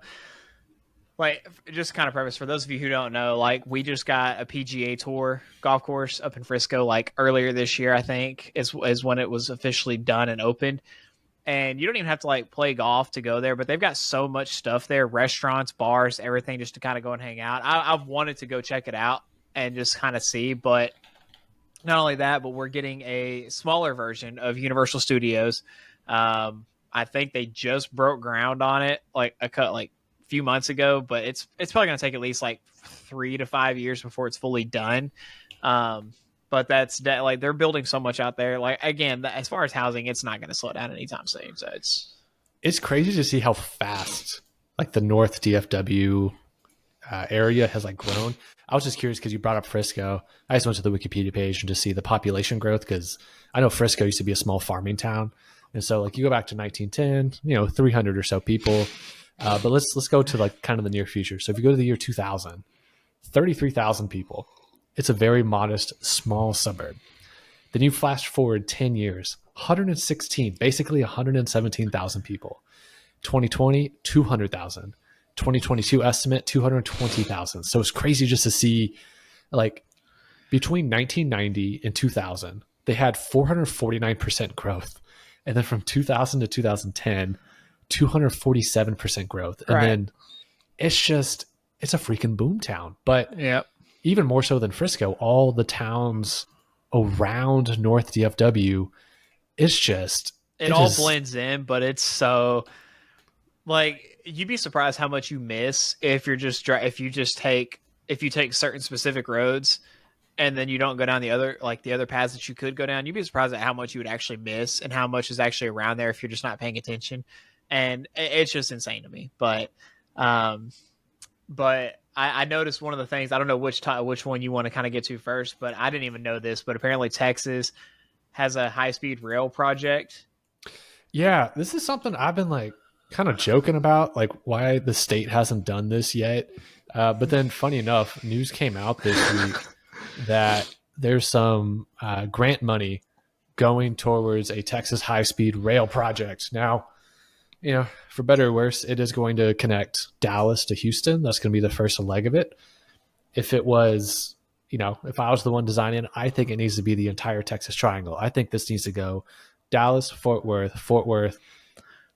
like just kind of preface for those of you who don't know, like we just got a PGA Tour golf course up in Frisco like earlier this year, I think, is when it was officially done and opened. And you don't even have to like play golf to go there, but they've got so much stuff there, restaurants, bars, everything, just to kind of go and hang out. I've wanted to go check it out and just kind of see, but not only that, but we're getting a smaller version of Universal Studios. I think they just broke ground on it like a few months ago, but it's probably going to take at least like 3 to 5 years before it's fully done. But that's like they're building so much out there. Like again, as far as housing, it's not going to slow down anytime soon. So it's crazy to see how fast like the North DFW area has like grown. I was just curious because you brought up Frisco. I just went to the Wikipedia page and to see the population growth because I know Frisco used to be a small farming town, and so like you go back to 1910, 300 or so people. But let's go to like kind of the near future. So if you go to the year 2000, 33,000 people. It's a very modest, small suburb. Then you flash forward 10 years, 116, basically 117,000 people. 2020, 200,000. 2022 estimate, 220,000. So it's crazy just to see, like, between 1990 and 2000, they had 449% growth. And then from 2000 to 2010, 247% growth. And then it's a freaking boom town. But even more so than Frisco, all the towns around North DFW, it all blends in, but it's so like you'd be surprised how much you miss if you take certain specific roads and then you don't go down the other paths that you could go down. You'd be surprised at how much you would actually miss and how much is actually around there if you're just not paying attention. And it's just insane to me. But I noticed one of the things, I don't know which one you want to kind of get to first, but I didn't even know this, but apparently Texas has a high-speed rail project. Yeah, this is something I've been like kind of joking about, like why the state hasn't done this yet. But then funny enough, news came out this week that there's some grant money going towards a Texas high-speed rail project. Now, for better or worse, it is going to connect Dallas to Houston. That's going to be the first leg of it. If it was, if I was the one designing it, I think it needs to be the entire Texas Triangle. I think this needs to go Dallas, Fort Worth,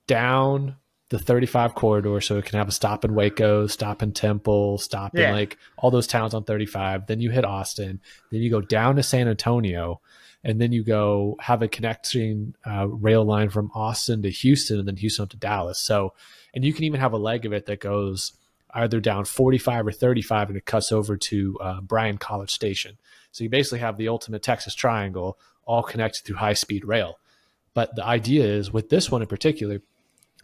down the 35 corridor so it can have a stop in Waco, stop in Temple, stop in like all those towns on 35. Then you hit Austin. Then you go down to San Antonio. And then you go have a connecting rail line from Austin to Houston and then Houston up to Dallas. So, and you can even have a leg of it that goes either down 45 or 35 and it cuts over to Bryan College Station. So you basically have the ultimate Texas Triangle all connected through high-speed rail. But the idea is with this one in particular,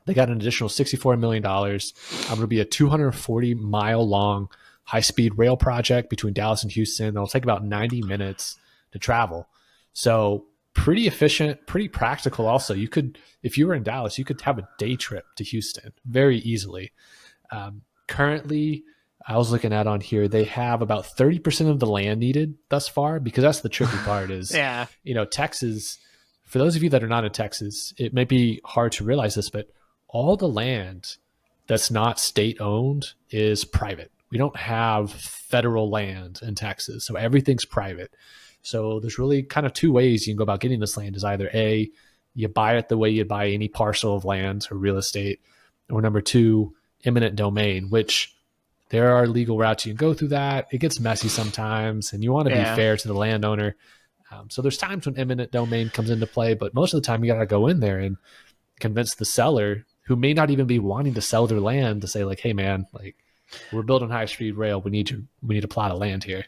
they got an additional $64 million. It'll be a 240-mile long high-speed rail project between Dallas and Houston. It'll take about 90 minutes to travel. So pretty efficient, pretty practical. Also, you could, if you were in Dallas, you could have a day trip to Houston very easily. Currently, I was looking at on here, they have about 30% of the land needed thus far because that's the tricky part is, Texas, for those of you that are not in Texas, it may be hard to realize this, but all the land that's not state owned is private. We don't have federal land in Texas, so everything's private. So there's really kind of two ways you can go about getting this land: is either A, you buy it the way you buy any parcel of land or real estate, or number two, eminent domain, which there are legal routes you can go through that. It gets messy sometimes, and you want to be fair to the landowner. So there's times when eminent domain comes into play, but most of the time you got to go in there and convince the seller, who may not even be wanting to sell their land, to say like, hey man, like, we're building high speed rail. We need a plot of land here.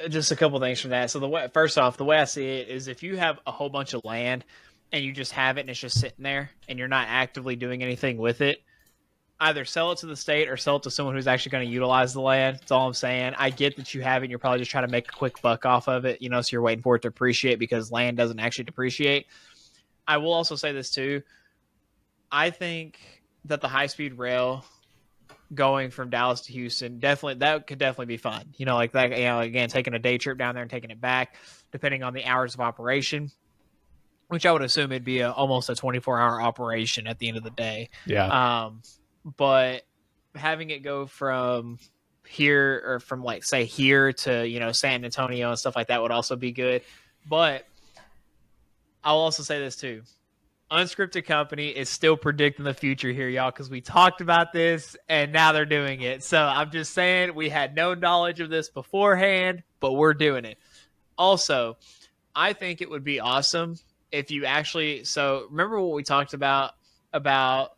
Just a couple things from that. So first off, the way I see it is if you have a whole bunch of land and you just have it and it's just sitting there and you're not actively doing anything with it, either sell it to the state or sell it to someone who's actually going to utilize the land. That's all I'm saying. I get that you have it and you're probably just trying to make a quick buck off of it, so you're waiting for it to appreciate because land doesn't actually depreciate. I will also say this too. I think that the high-speed rail going from Dallas to Houston, that could definitely be fun. Like that, again, taking a day trip down there and taking it back, depending on the hours of operation, which I would assume it'd be almost a 24-hour operation at the end of the day. Yeah. But having it go from here, or from like say here to, San Antonio and stuff like that would also be good. But I'll also say this too. Unscripted Company is still predicting the future here, y'all, because we talked about this and now they're doing it. So I'm just saying, we had no knowledge of this beforehand, but we're doing it. Also, I think it would be awesome if you actually, so remember what we talked about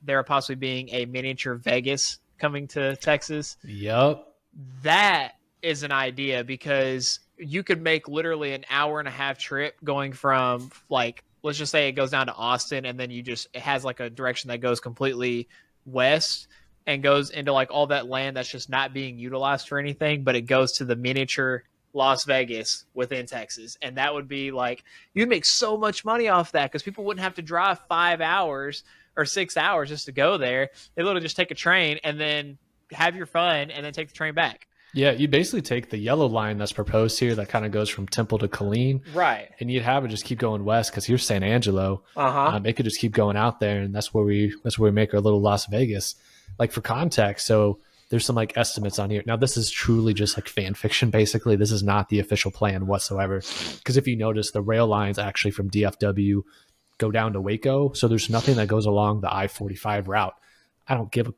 there possibly being a miniature Vegas coming to Texas? Yep. That is an idea, because you could make literally an hour and a half trip going from, like, let's just say it goes down to Austin, and then it has like a direction that goes completely west and goes into like all that land that's just not being utilized for anything, but it goes to the miniature Las Vegas within Texas. And that would be like, you'd make so much money off that, because people wouldn't have to drive 5 hours or 6 hours just to go there. They literally just take a train and then have your fun and then take the train back. Yeah, you basically take the yellow line that's proposed here that kind of goes from Temple to Killeen. Right. And you'd have it just keep going west, because here's San Angelo. It could just keep going out there, and that's where we make our little Las Vegas. Like, for context, so there's some like estimates on here. Now, this is truly just like fan fiction, basically. This is not the official plan whatsoever. Because if you notice, the rail lines actually from DFW go down to Waco. So there's nothing that goes along the I-45 route. I don't give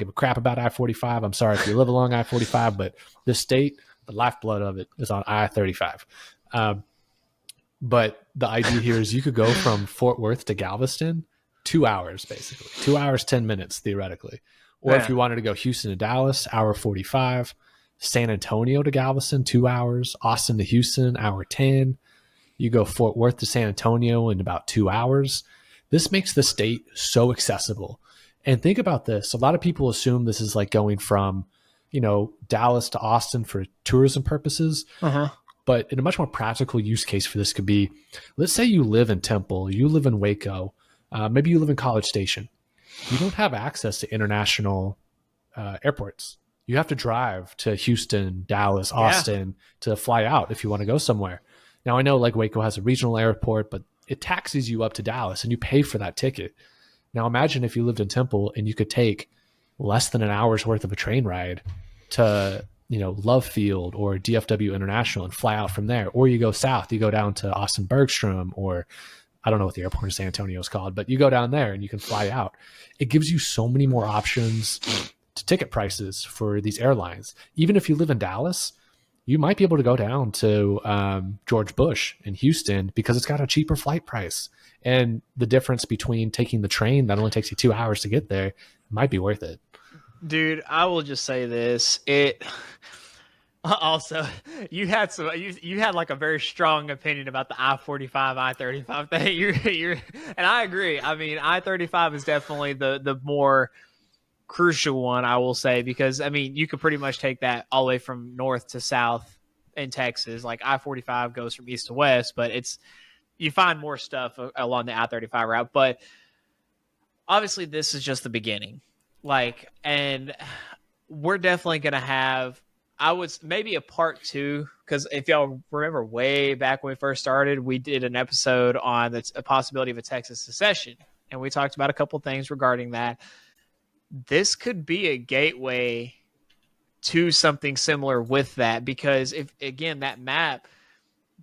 a crap about I-45. I'm sorry if you live along I-45, but this state, the lifeblood of it is on I-35. But the idea here is you could go from Fort Worth to Galveston, 2 hours, basically. 2 hours, 10 minutes, theoretically. Or if you wanted to go Houston to Dallas, hour 45. San Antonio to Galveston, 2 hours. Austin to Houston, hour 10. You go Fort Worth to San Antonio in about 2 hours. This makes the state so accessible. And think about this. A lot of people assume this is like going from, Dallas to Austin for tourism purposes. But in a much more practical use case for this could be, let's say you live in Temple, you live in Waco, maybe you live in College Station. You don't have access to international airports. You have to drive to Houston, Dallas, Austin to fly out if you want to go somewhere. Now, I know like Waco has a regional airport, but it taxes you up to Dallas and you pay for that ticket. Now, imagine if you lived in Temple and you could take less than an hour's worth of a train ride to, Love Field or DFW International and fly out from there. Or you go south, you go down to Austin Bergstrom, or I don't know what the airport in San Antonio is called, but you go down there and you can fly out. It gives you so many more options to ticket prices for these airlines. Even if you live in Dallas, you might be able to go down to George Bush in Houston because it's got a cheaper flight price. And the difference between taking the train that only takes you 2 hours to get there might be worth it. Dude, I will just say this. Also, you had like a very strong opinion about the I-45, I-35 thing. And I agree. I mean, I-35 is definitely the more crucial one, I will say, because I mean, you could pretty much take that all the way from north to south in Texas. Like I-45 goes from east to west, but you find more stuff along the I-35 route. But obviously this is just the beginning. And we're definitely going to have, I was maybe a part 2, because if y'all remember way back when we first started, we did an episode on the possibility of a Texas secession, and we talked about a couple things regarding that. This could be a gateway to something similar with that, because if again that map,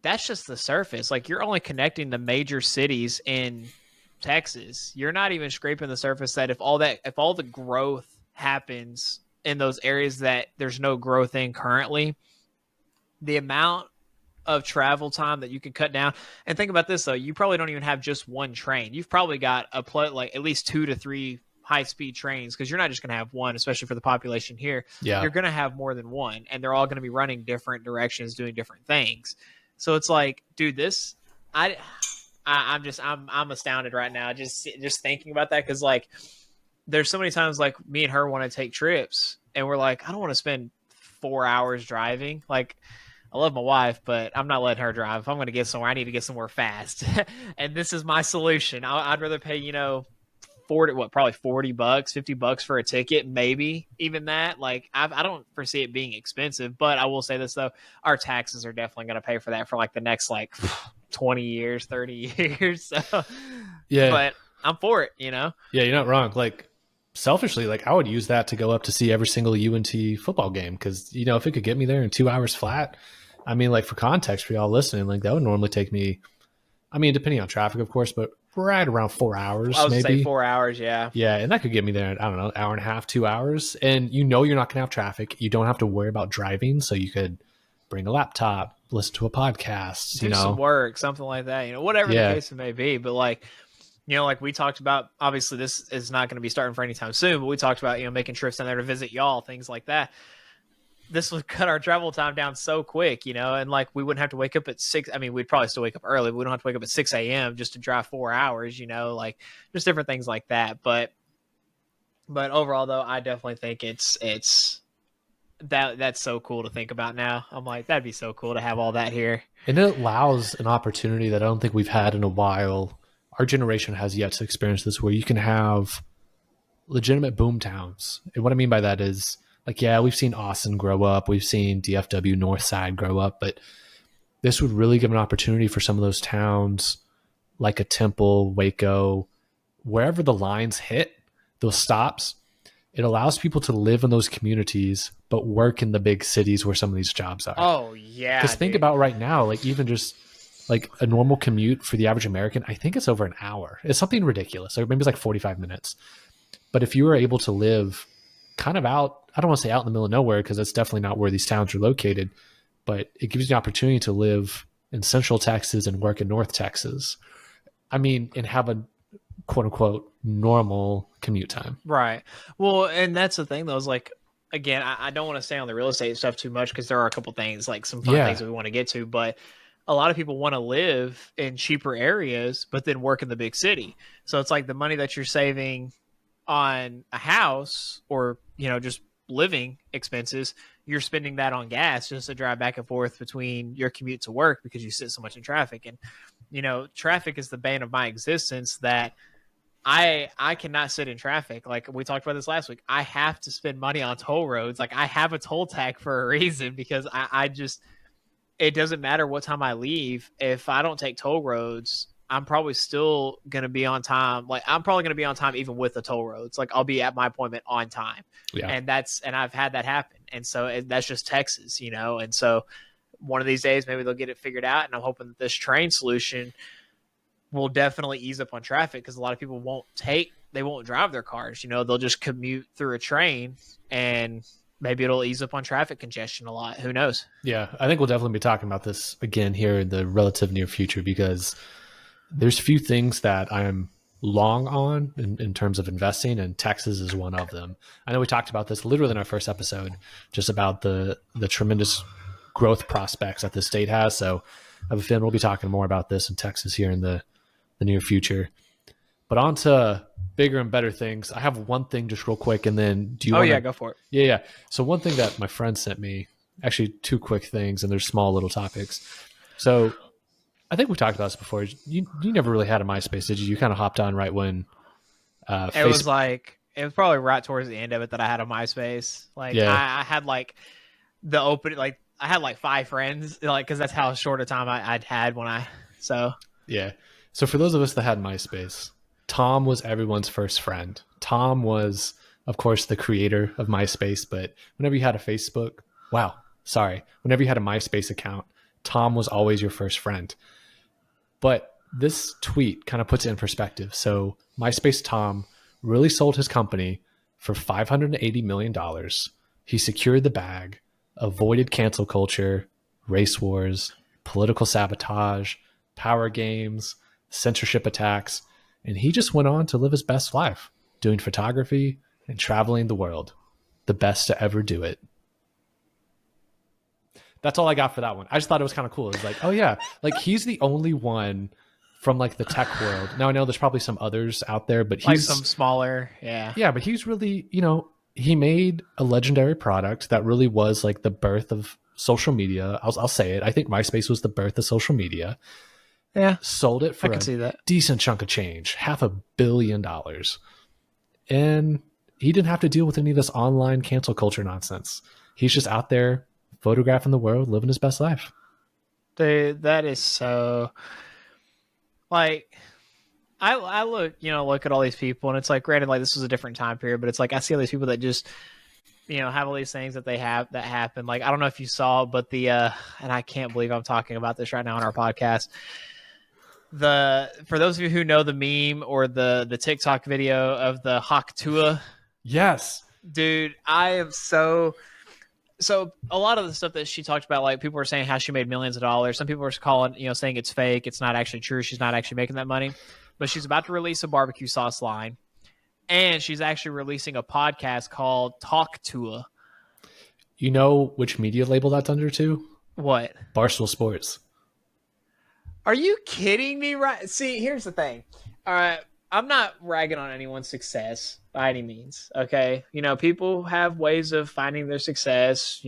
that's just the surface. Like, you're only connecting the major cities in Texas. You're not even scraping the surface that if all the growth happens in those areas that there's no growth in currently, the amount of travel time that you can cut down. And think about this though, you probably don't even have just one train. You've probably got like at least 2 to 3 high-speed trains, because you're not just going to have one, especially for the population here. Yeah. You're going to have more than one, and they're all going to be running different directions, doing different things. So it's like, dude, I'm astounded right now just thinking about that, because like there's so many times like me and her want to take trips, and we're like, I don't want to spend 4 hours driving. Like, I love my wife, but I'm not letting her drive. If I'm going to get somewhere, I need to get somewhere fast. And this is my solution. I'd rather pay, probably $40, $50 for a ticket, maybe even that. Like, I don't foresee it being expensive, but I will say this though, our taxes are definitely going to pay for that for like the next like 20 years, 30 years. So yeah, but I'm for it, Yeah, you're not wrong. Like, selfishly, like I would use that to go up to see every single UNT football game, because if it could get me there in 2 hours flat, I mean, like, for context for y'all listening, like that would normally take me, I mean, depending on traffic, of course, but right around 4 hours. I was maybe say 4 hours. Yeah, and that could get me there in, I don't know, hour and a half, 2 hours, and you're not going to have traffic. You don't have to worry about driving, so you could bring a laptop, listen to a podcast, do some work, something like that. Whatever the case it may be, but like. Like we talked about, obviously this is not going to be starting for any time soon, but we talked about, making trips down there to visit y'all, things like that. This would cut our travel time down so quick, and like we wouldn't have to wake up at 6. I mean, we'd probably still wake up early, but we don't have to wake up at 6 a.m. just to drive 4 hours, like just different things like that. But overall though, I definitely think that's so cool to think about now. I'm like, that'd be so cool to have all that here. And it allows an opportunity that I don't think we've had in a while. Our generation has yet to experience this, where you can have legitimate boom towns. And what I mean by that is, like, yeah, we've seen Austin grow up. We've seen DFW North Side grow up. But this would really give an opportunity for some of those towns, like a Temple, Waco, wherever the lines hit, those stops. It allows people to live in those communities, but work in the big cities where some of these jobs are. Oh, yeah. Because think about right now, like even just like a normal commute for the average American, I think it's over an hour. It's something ridiculous. Or maybe it's like 45 minutes. But if you were able to live kind of out, I don't want to say out in the middle of nowhere, because that's definitely not where these towns are located, but it gives you the opportunity to live in Central Texas and work in North Texas. I mean, and have a quote unquote normal commute time. Right. Well, and that's the thing though, is like, again, I don't want to stay on the real estate stuff too much, because there are a couple things, like some fun things that we want to get to, but a lot of people want to live in cheaper areas, but then work in the big city. So it's like the money that you're saving on a house, or, just living expenses, you're spending that on gas just to drive back and forth between your commute to work, because you sit so much in traffic. And, traffic is the bane of my existence, that I cannot sit in traffic. Like we talked about this last week, I have to spend money on toll roads. Like, I have a toll tag for a reason, because I just, it doesn't matter what time I leave. If I don't take toll roads, I'm probably still going to be on time. Like, I'm probably going to be on time even with the toll roads. Like, I'll be at my appointment on time. Yeah. And I've had that happen. And so that's just Texas, And so one of these days, maybe they'll get it figured out. And I'm hoping that this train solution will definitely ease up on traffic, because a lot of people won't drive their cars. They'll just commute through a train, and maybe it'll ease up on traffic congestion a lot. Who knows? Yeah, I think we'll definitely be talking about this again here in the relative near future, because there's few things that I'm long on in terms of investing, and Texas is one of them. I know we talked about this literally in our first episode, just about the tremendous growth prospects that the state has. So I have a feeling we'll be talking more about this in Texas here in the near future. But on to bigger and better things. I have one thing just real quick, and then do you want to... go for it. Yeah. So one thing that my friend sent me, actually two quick things, and they're small little topics. So I think we talked about this before. You never really had a MySpace, did you? You kind of hopped on right when it was probably right towards the end of it that I had a MySpace. Like, I had like the open, like I had like 5 friends, like, because that's how short a time I'd had when I, so. Yeah. So for those of us that had MySpace, Tom was everyone's first friend. Tom was, of course, the creator of MySpace, but whenever you had a Facebook, whenever you had a MySpace account, Tom was always your first friend. But this tweet kind of puts it in perspective. So MySpace Tom really sold his company for $580 million. He secured the bag, avoided cancel culture, race wars, political sabotage, power games, censorship attacks, and he just went on to live his best life, doing photography and traveling the world. The best to ever do it. That's all I got for that one. I just thought it was kind of cool. It was like, oh yeah, like he's the only one from like the tech world. Now I know there's probably some others out there, but he's like some smaller, yeah, but he's really, he made a legendary product that really was like the birth of social media. I'll say it. I think MySpace was the birth of social media. Yeah, sold it for a decent chunk of change, $500 million, and he didn't have to deal with any of this online cancel culture nonsense. He's just out there photographing the world, living his best life. Dude, that is so, like, I look at all these people, and it's like, granted, like, this was a different time period, but it's like I see all these people that just, have all these things that they have that happen. Like, I don't know if you saw, but and I can't believe I'm talking about this right now on our podcast. For those of you who know the meme or the TikTok video of the Hawk Tua. Yes. Dude, I am so a lot of the stuff that she talked about, like, people were saying how she made millions of dollars. Some people were calling, saying it's fake. It's not actually true. She's not actually making that money. But she's about to release a barbecue sauce line. And she's actually releasing a podcast called Talk Tua. You know which media label that's under too? What? Barstool Sports. Are you kidding me? Right? See, here's the thing. All right. I'm not ragging on anyone's success by any means. Okay. People have ways of finding their success.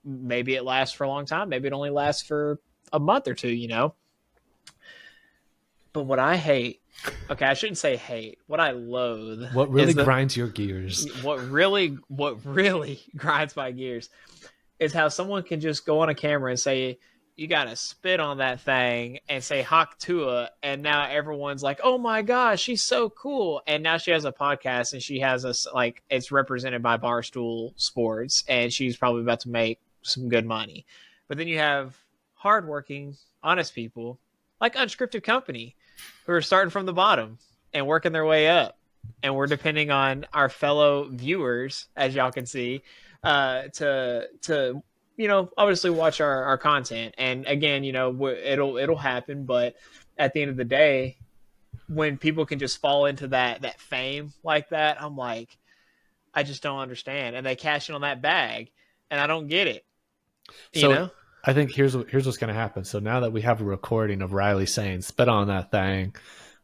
Maybe it lasts for a long time. Maybe it only lasts for a month or two, But what I hate, okay, I shouldn't say hate. What I loathe. What really grinds your gears. What really grinds my gears is how someone can just go on a camera and say, you got to spit on that thing and say Hawk Tua. And now everyone's like, oh my gosh, she's so cool. And now she has a podcast and she has it's represented by Barstool Sports, and she's probably about to make some good money. But then you have hardworking, honest people like Unscripted Company who are starting from the bottom and working their way up. And we're depending on our fellow viewers, as y'all can see, to obviously watch our content. And again, it'll happen. But at the end of the day, when people can just fall into that fame like that, I'm like, I just don't understand. And they cash in on that bag, and I don't get it. I think here's what's going to happen. So now that we have a recording of Riley saying spit on that thing,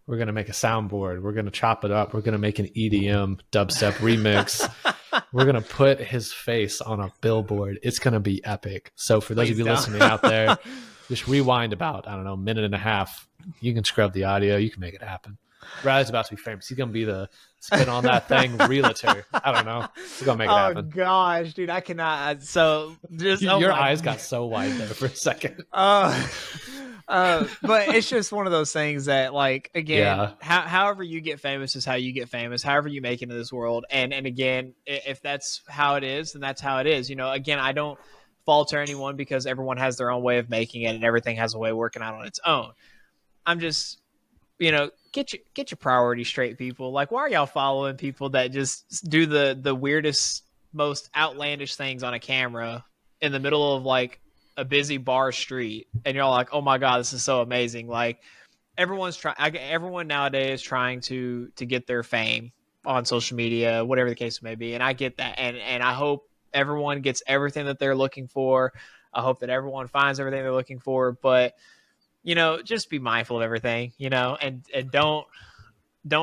we're going to make a soundboard. We're going to chop it up. We're going to make an EDM dubstep remix. We're going to put his face on a billboard. It's going to be epic. So for those of you listening out there, just rewind about, I don't know, a minute and a half. You can scrub the audio. You can make it happen. Riley's about to be famous. He's going to be the spin on that thing realtor. I don't know. He's going to make it happen. Oh, gosh, dude. I cannot. So just your eyes got so wide there for a second. But it's just one of those things that, like, again, however you get famous is how you get famous, however you make it in this world. And again, if that's how it is, then that's how it is. Again, I don't falter anyone because everyone has their own way of making it and everything has a way of working out on its own. I'm just, get your priorities straight, people. Like, why are y'all following people that just do the weirdest, most outlandish things on a camera in the middle of like a busy bar street, and you're like, oh my God, this is so amazing. Like, everyone nowadays trying to get their fame on social media, whatever the case may be. And I get that. And I hope everyone gets everything that they're looking for. I hope that everyone finds everything they're looking for, but just be mindful of everything, and don't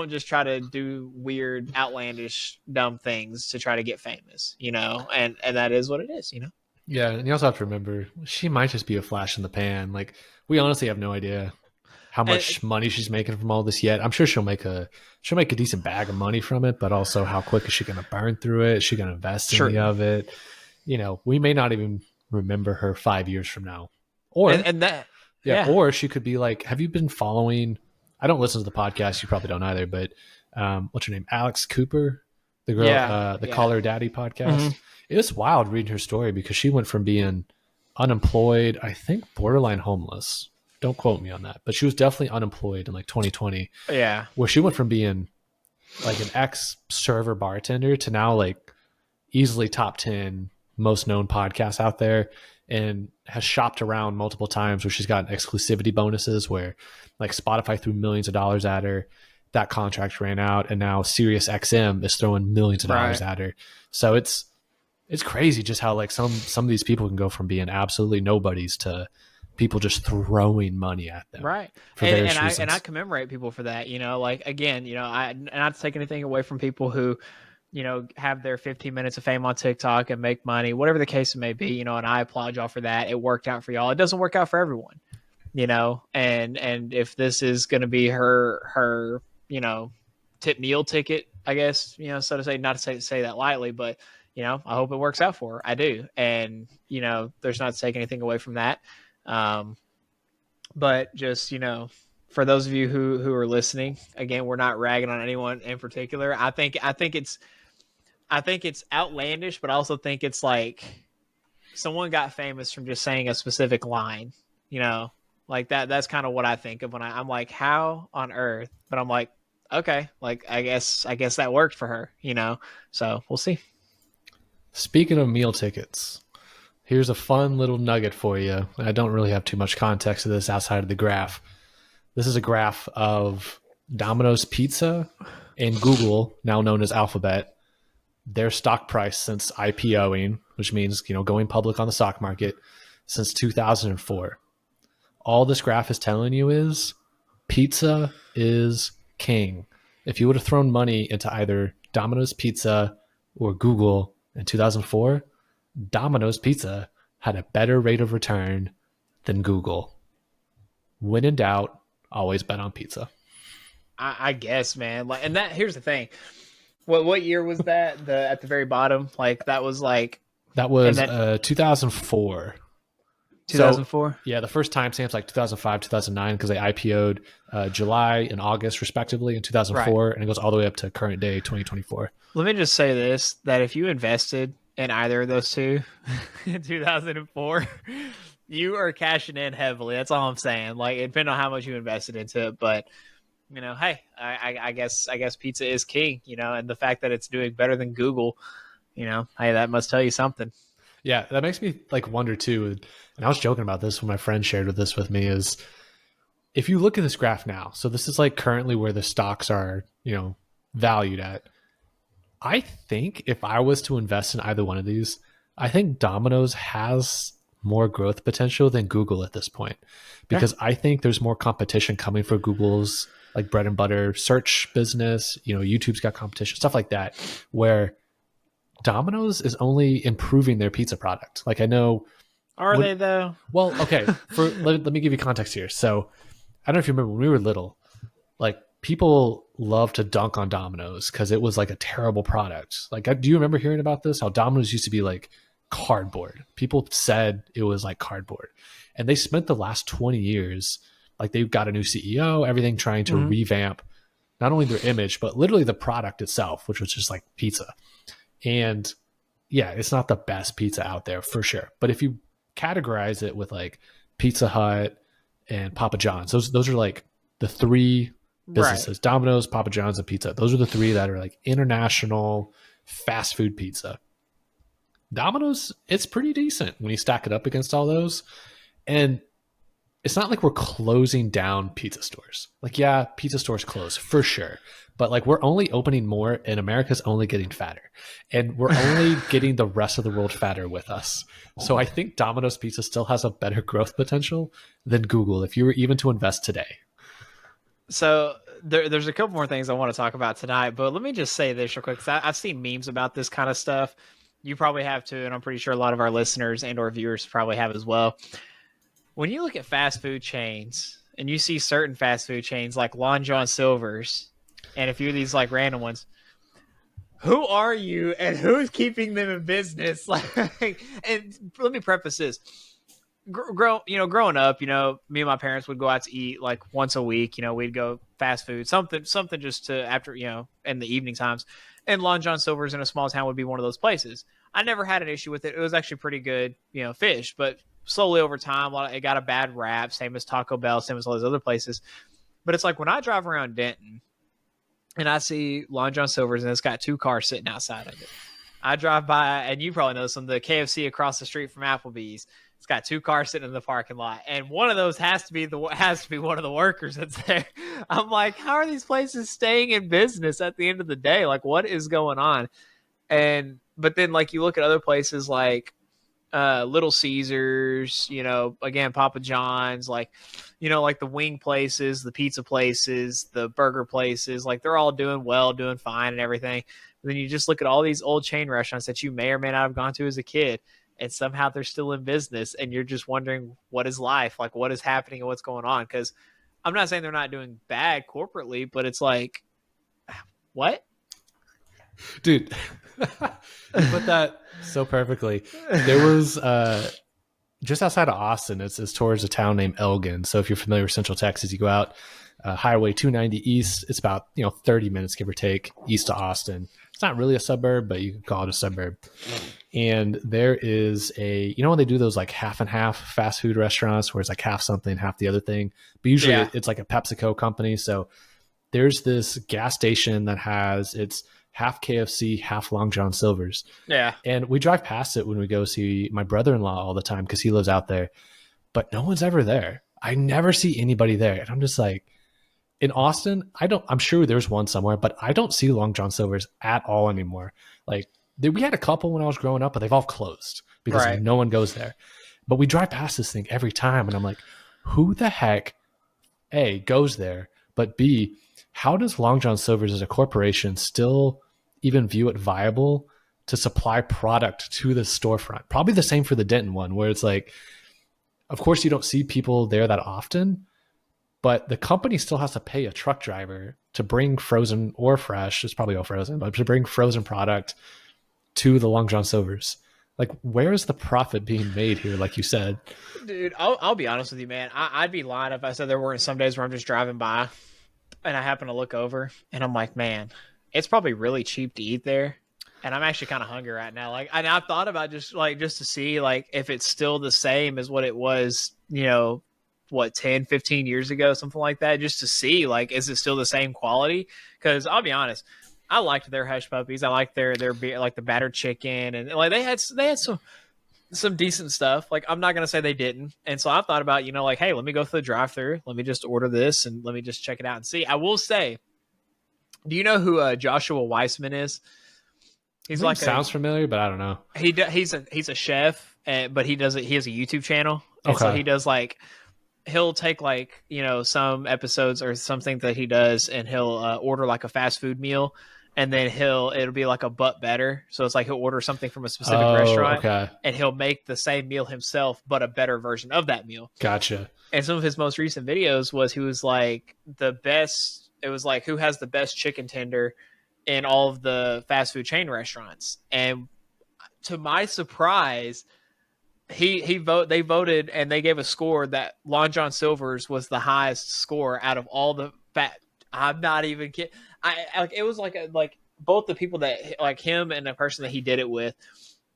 just try to do weird, outlandish, dumb things to try to get famous, and that is what it is, Yeah, and you also have to remember, she might just be a flash in the pan. Like, we honestly have no idea how much money she's making from all this yet. I'm sure she'll make a decent bag of money from it, but also how quick is she going to burn through it? Is she going to invest in any of it? we may not even remember her 5 years from now. Or and that, yeah, yeah, or she could be like, have you been following? I don't listen to the podcast. You probably don't either. But what's her name? Alex Cooper, the girl, yeah, the yeah. Call Her Daddy Hmm. podcast. It's wild reading her story because she went from being unemployed, I think borderline homeless. Don't quote me on that, but she was definitely unemployed in like 2020, Yeah, where she went from being like an ex server bartender to now like easily top 10 most known podcasts out there, and has shopped around multiple times where she's gotten exclusivity bonuses where like Spotify threw millions of dollars at her. That contract ran out, and now Sirius XM is throwing millions of dollars right. at her. So it's crazy just how like some of these people can go from being absolutely nobodies to people just throwing money at them Right. for And various I reasons. commemorate people for that, like again, I not to take anything away from people who, have their 15 minutes of fame on TikTok and make money, whatever the case may be, and I applaud y'all for that. It worked out for y'all. It doesn't work out for everyone, and if this is going to be her, tip meal ticket, I guess, so to say, not to say that lightly, but I hope it works out for her. I do. And, there's not to take anything away from that. Um, but just for those of you who are listening, again, we're not ragging on anyone in particular. I think it's outlandish, but I also think it's like someone got famous from just saying a specific line, you know like that's kind of what I think of when I'm like, how on earth, but I'm like, okay, like I guess that worked for her, so we'll see. Speaking of meal tickets, here's a fun little nugget for you. I don't really have too much context to this outside of the graph. This is a graph of Domino's Pizza and Google, now known as Alphabet, their stock price since IPOing, which means, going public on the stock market, since 2004. All this graph is telling you is pizza is king. If you would have thrown money into either Domino's Pizza or Google in 2004, Domino's Pizza had a better rate of return than Google. When in doubt, always bet on pizza. I guess, man, like, and that, here's the thing. What year was that, the at the very bottom, like that was like, That and was then 2004. So 2004. yeah, the first timestamp's like 2005, 2009 because they IPO'd July and August respectively in Right. 2004, and it goes all the way up to current day 2024. Let me just say this, that if you invested in either of those two in 2004, you are cashing in heavily. That's all I'm saying. Like, it depends on how much you invested into it, but hey, I guess pizza is king, and the fact that it's doing better than Google, hey, that must tell you something. Yeah, that makes me like wonder too. And I was joking about this when my friend shared this with me. Is if you look at this graph now, so this is like currently where the stocks are, valued at. I think if I was to invest in either one of these, I think Domino's has more growth potential than Google at this point Yeah. because I think there's more competition coming for Google's like bread and butter search business. YouTube's got competition, stuff like that, where Domino's is only improving their pizza product. Like I know Are when, they though? well, okay, let me give you context here. So I don't know if you remember when we were little, like people love to dunk on Domino's because it was like a terrible product. Like, do you remember hearing about this? How Domino's used to be like cardboard. People said it was like cardboard, and they spent the last 20 years, like they've got a new CEO, everything trying to Mm-hmm. revamp not only their image but literally the product itself, which was just like pizza. And yeah, it's not the best pizza out there for sure. But if you categorize it with like Pizza Hut and Papa John's, those are like the three Right. businesses: Domino's, Papa John's, and Pizza. Those are the three that are like international fast food pizza. Domino's, it's pretty decent when you stack it up against all those. And it's not like we're closing down pizza stores. Like, yeah, pizza stores close for sure. But like we're only opening more and America's only getting fatter. And we're only getting the rest of the world fatter with us. So I think Domino's Pizza still has a better growth potential than Google if you were even to invest today. So there's a couple more things I want to talk about tonight, but let me just say this real quick, because I've seen memes about this kind of stuff. You probably have too, and I'm pretty sure a lot of our listeners and or viewers probably have as well. When you look at fast food chains and you see certain fast food chains like Long John Silver's and a few of these like random ones, who are you and who's keeping them in business? Like, and let me preface this. Growing up, me and my parents would go out to eat like once a week. We'd go fast food, something just to after, in the evening times. And Long John Silver's in a small town would be one of those places. I never had an issue with it. It was actually pretty good, fish. But slowly over time, it got a bad rap, same as Taco Bell, same as all those other places. But it's like when I drive around Denton and I see Long John Silver's and it's got 2 cars sitting outside of it. I drive by, and you probably know some, the KFC across the street from Applebee's. It's got 2 cars sitting in the parking lot, and one of those has to be one of the workers that's there. I'm like, how are these places staying in business at the end of the day? Like, what is going on? But then, like, you look at other places like Little Caesars, again, Papa John's, like the wing places, the pizza places, the burger places, like they're all doing well, doing fine and everything. But then you just look at all these old chain restaurants that you may or may not have gone to as a kid, and somehow they're still in business, and you're just wondering, what is life? Like, what is happening and what's going on? Because I'm not saying they're not doing bad corporately, but it's like, what? Dude, you put that so perfectly. There was just outside of Austin, it's towards a town named Elgin. So if you're familiar with Central Texas, you go out Highway 290 east. It's about 30 minutes, give or take, east of Austin. It's not really a suburb, but you can call it a suburb. And there is when they do those like half and half fast food restaurants where it's like half something, half the other thing. But usually it's like a PepsiCo company. So there's this gas station that has it's half KFC, half Long John Silver's. Yeah. And we drive past it when we go see my brother-in-law all the time because he lives out there. But no one's ever there. I never see anybody there. And I'm just like, in Austin, I'm sure there's one somewhere, but I don't see Long John Silver's at all anymore. Like, we had a couple when I was growing up, but they've all closed because no one goes there. But we drive past this thing every time, and I'm like, who the heck, A, goes there, but B, how does Long John Silver's as a corporation still even view it viable to supply product to the storefront? Probably the same for the Denton one, where it's like, of course you don't see people there that often, but the company still has to pay a truck driver to bring frozen or fresh, it's probably all frozen, but to bring frozen product to the Long John Silver's. Like, where is the profit being made here, like you said? Dude, I'll be honest with you, man. I'd be lying if I said there weren't some days where I'm just driving by and I happen to look over and I'm like, man, it's probably really cheap to eat there. And I'm actually kind of hungry right now. Like, I've thought about just to see like if it's still the same as what it was, 10, 15 years ago, something like that, just to see, like, is it still the same quality? Because I'll be honest, I liked their hush puppies. I liked their like the battered chicken, and like they had some decent stuff. Like, I'm not gonna say they didn't. And so I've thought about, like, hey, let me go through the drive-through. Let me just order this and let me just check it out and see. I will say, do you know who Joshua Weissman is? He's like sounds familiar, but I don't know. He's a chef, but he has a YouTube channel. And Okay. So he does like, he'll take like, some episodes or something that he does, and he'll order like a fast food meal, and then it'll be like a butt better. So it's like he'll order something from a specific restaurant, and he'll make the same meal himself, but a better version of that meal. Gotcha. And some of his most recent videos was he was like it was like, who has the best chicken tender in all of the fast food chain restaurants. And to my surprise, they voted and they gave a score that Long John Silver's was the highest score out of all the fat. I'm not even kidding. It was like both the people that, like him and the person that he did it with,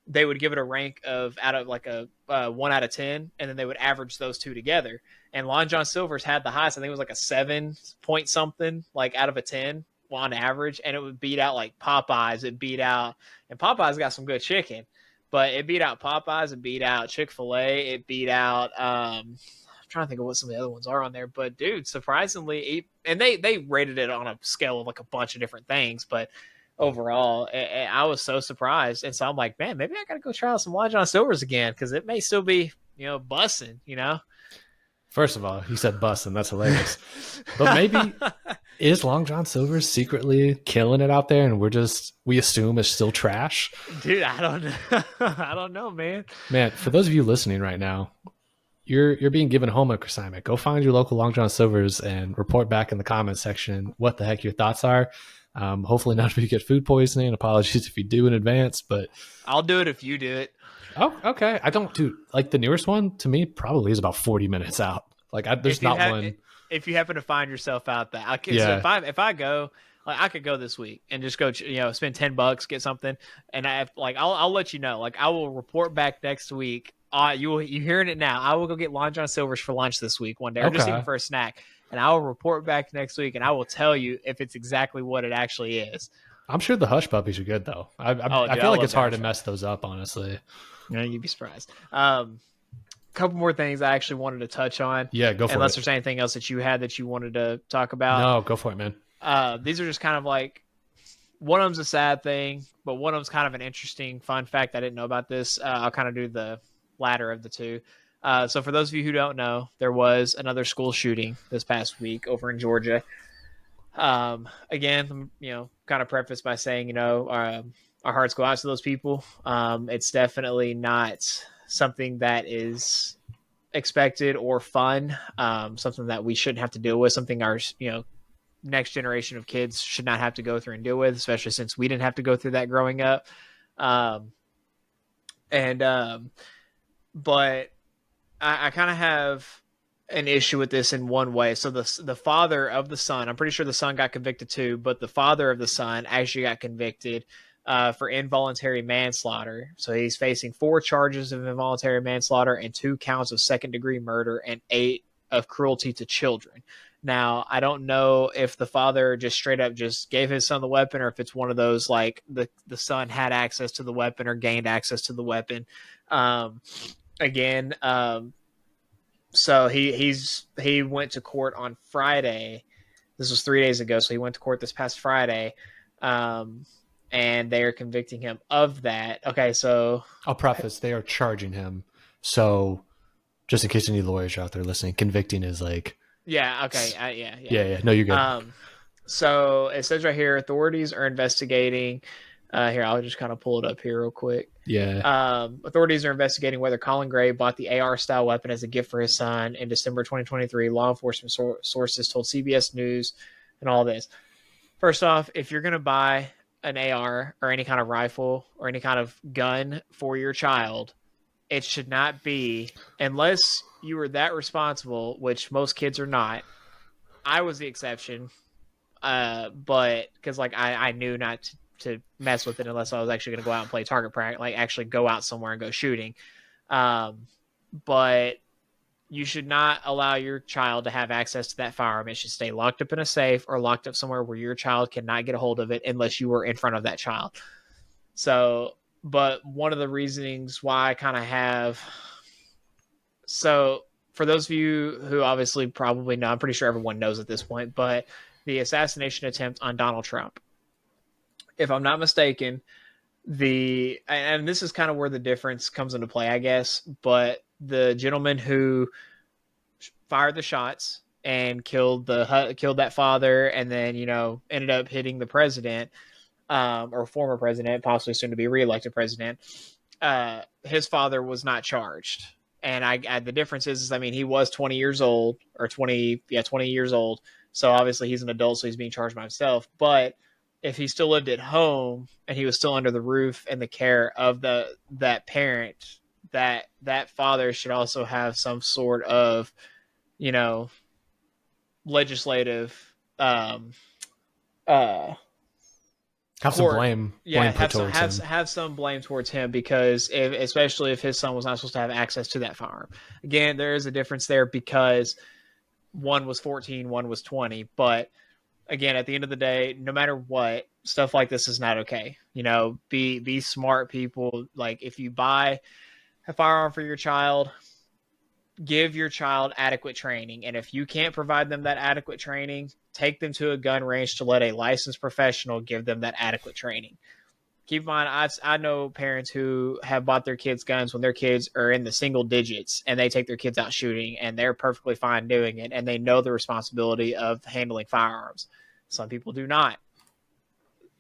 they would give it a rank of out of like a 1 out of 10, and then they would average those two together. And Long John Silver's had the highest. I think it was like a 7 point something, like out of a 10 on average, and it would beat out like Popeyes. And Popeyes got some good chicken, but it beat out Popeyes. It beat out Chick-fil-A. It beat out I'm trying to think of what some of the other ones are on there. But dude, surprisingly, and they rated it on a scale of like a bunch of different things, but overall, I was so surprised. And so I'm like, man, maybe I gotta go try out some Long John Silver's again, because it may still be, bussing, First of all, he said bussin'. That's hilarious. But maybe is Long John Silver's secretly killing it out there, and we assume it's still trash? Dude, I don't know. I don't know, man. Man, for those of you listening right now, you're being given a homework assignment. Go find your local Long John Silver's and report back in the comments section what the heck your thoughts are. Hopefully none of you get food poisoning. Apologies if you do in advance, but I'll do it if you do it. oh, okay. I don't do like the nearest one to me probably is about 40 minutes out. Like there's If you not have, one. if you happen to find yourself out there, so Yeah. if I go, like I could go this week and just go, spend $10, get something, and I'll let you know. Like I will report back next week. You hearing it now? I will go get Long John Silver's for lunch this week one day, or just even Okay. for a snack, and I will report back next week, and I will tell you if it's exactly what it actually is. I'm sure the hush puppies are good though. Oh, I dude, I feel like love it's that hard to show. mess those up, honestly. Yeah, you'd be surprised. Couple more things I actually wanted to touch on. Yeah, go for Unless it. there's anything else that you had that you wanted to talk about. No, go for it, man. These are just kind of like, one of them's a sad thing, but one of them's kind of an interesting fun fact. I didn't know about this. I'll kind of do the latter of the two. So for those of you who don't know, there was another school shooting this past week over in Georgia. Again, kind of preface by saying, our hearts go out to those people. It's definitely not something that is expected or fun. Something that we shouldn't have to deal with. Something our next generation of kids should not have to go through and deal with, especially since we didn't have to go through that growing up. Um, and but I kind of have an issue with this in one way. So the father of the son, I'm pretty sure the son got convicted too, but the father of the son actually got convicted for involuntary manslaughter. So he's facing 4 charges of involuntary manslaughter and 2 counts of second-degree murder and 8 of cruelty to children. Now, I don't know if the father just straight up just gave his son the weapon, or if it's one of those like the son had access to the weapon or gained access to the weapon. Again, so he went to court on Friday. This was 3 days ago, so he went to court this past Friday, and they are convicting him of that. Okay, so I'll preface they are charging him. So just in case any lawyers are out there listening, convicting is like yeah, okay, yeah. No, you're good. So it says right here, authorities are investigating. Here, I'll just kind of pull it up here real quick. Yeah. Authorities are investigating whether Colin Gray bought the AR-style weapon as a gift for his son in December 2023. Law enforcement sources told CBS News and all this. First off, if you're going to buy an AR or any kind of rifle or any kind of gun for your child, it should not be, unless you were that responsible, which most kids are not. I was the exception, but because I knew not to mess with it unless I was actually going to go out and play target practice, like actually go out somewhere and go shooting. But you should not allow your child to have access to that firearm. It should stay locked up in a safe or locked up somewhere where your child cannot get a hold of it unless you were in front of that child. So, but one of the reasonings why I kind of have, so for those of you who obviously probably know, I'm pretty sure everyone knows at this point, but the assassination attempt on Donald Trump, if I'm not mistaken, and this is kind of where the difference comes into play, I guess, but the gentleman who fired the shots and killed that father, and then ended up hitting the president, or former president, possibly soon to be reelected president. His father was not charged, and the difference is I mean he was 20 years old, or 20 years old, so obviously he's an adult, so he's being charged by himself. But if he still lived at home and he was still under the roof and the care of that parent, that father should also have some sort of legislative Have some blame put towards him. Have some blame towards him, because especially if his son was not supposed to have access to that firearm. Again, there is a difference there because one was 14, one was 20, but again, at the end of the day, no matter what, stuff like this is not okay. Be smart people. Like, if you buy a firearm for your child, give your child adequate training. And if you can't provide them that adequate training, take them to a gun range to let a licensed professional give them that adequate training. Keep in mind, I know parents who have bought their kids guns when their kids are in the single digits, and they take their kids out shooting, and they're perfectly fine doing it, and they know the responsibility of handling firearms. Some people do not.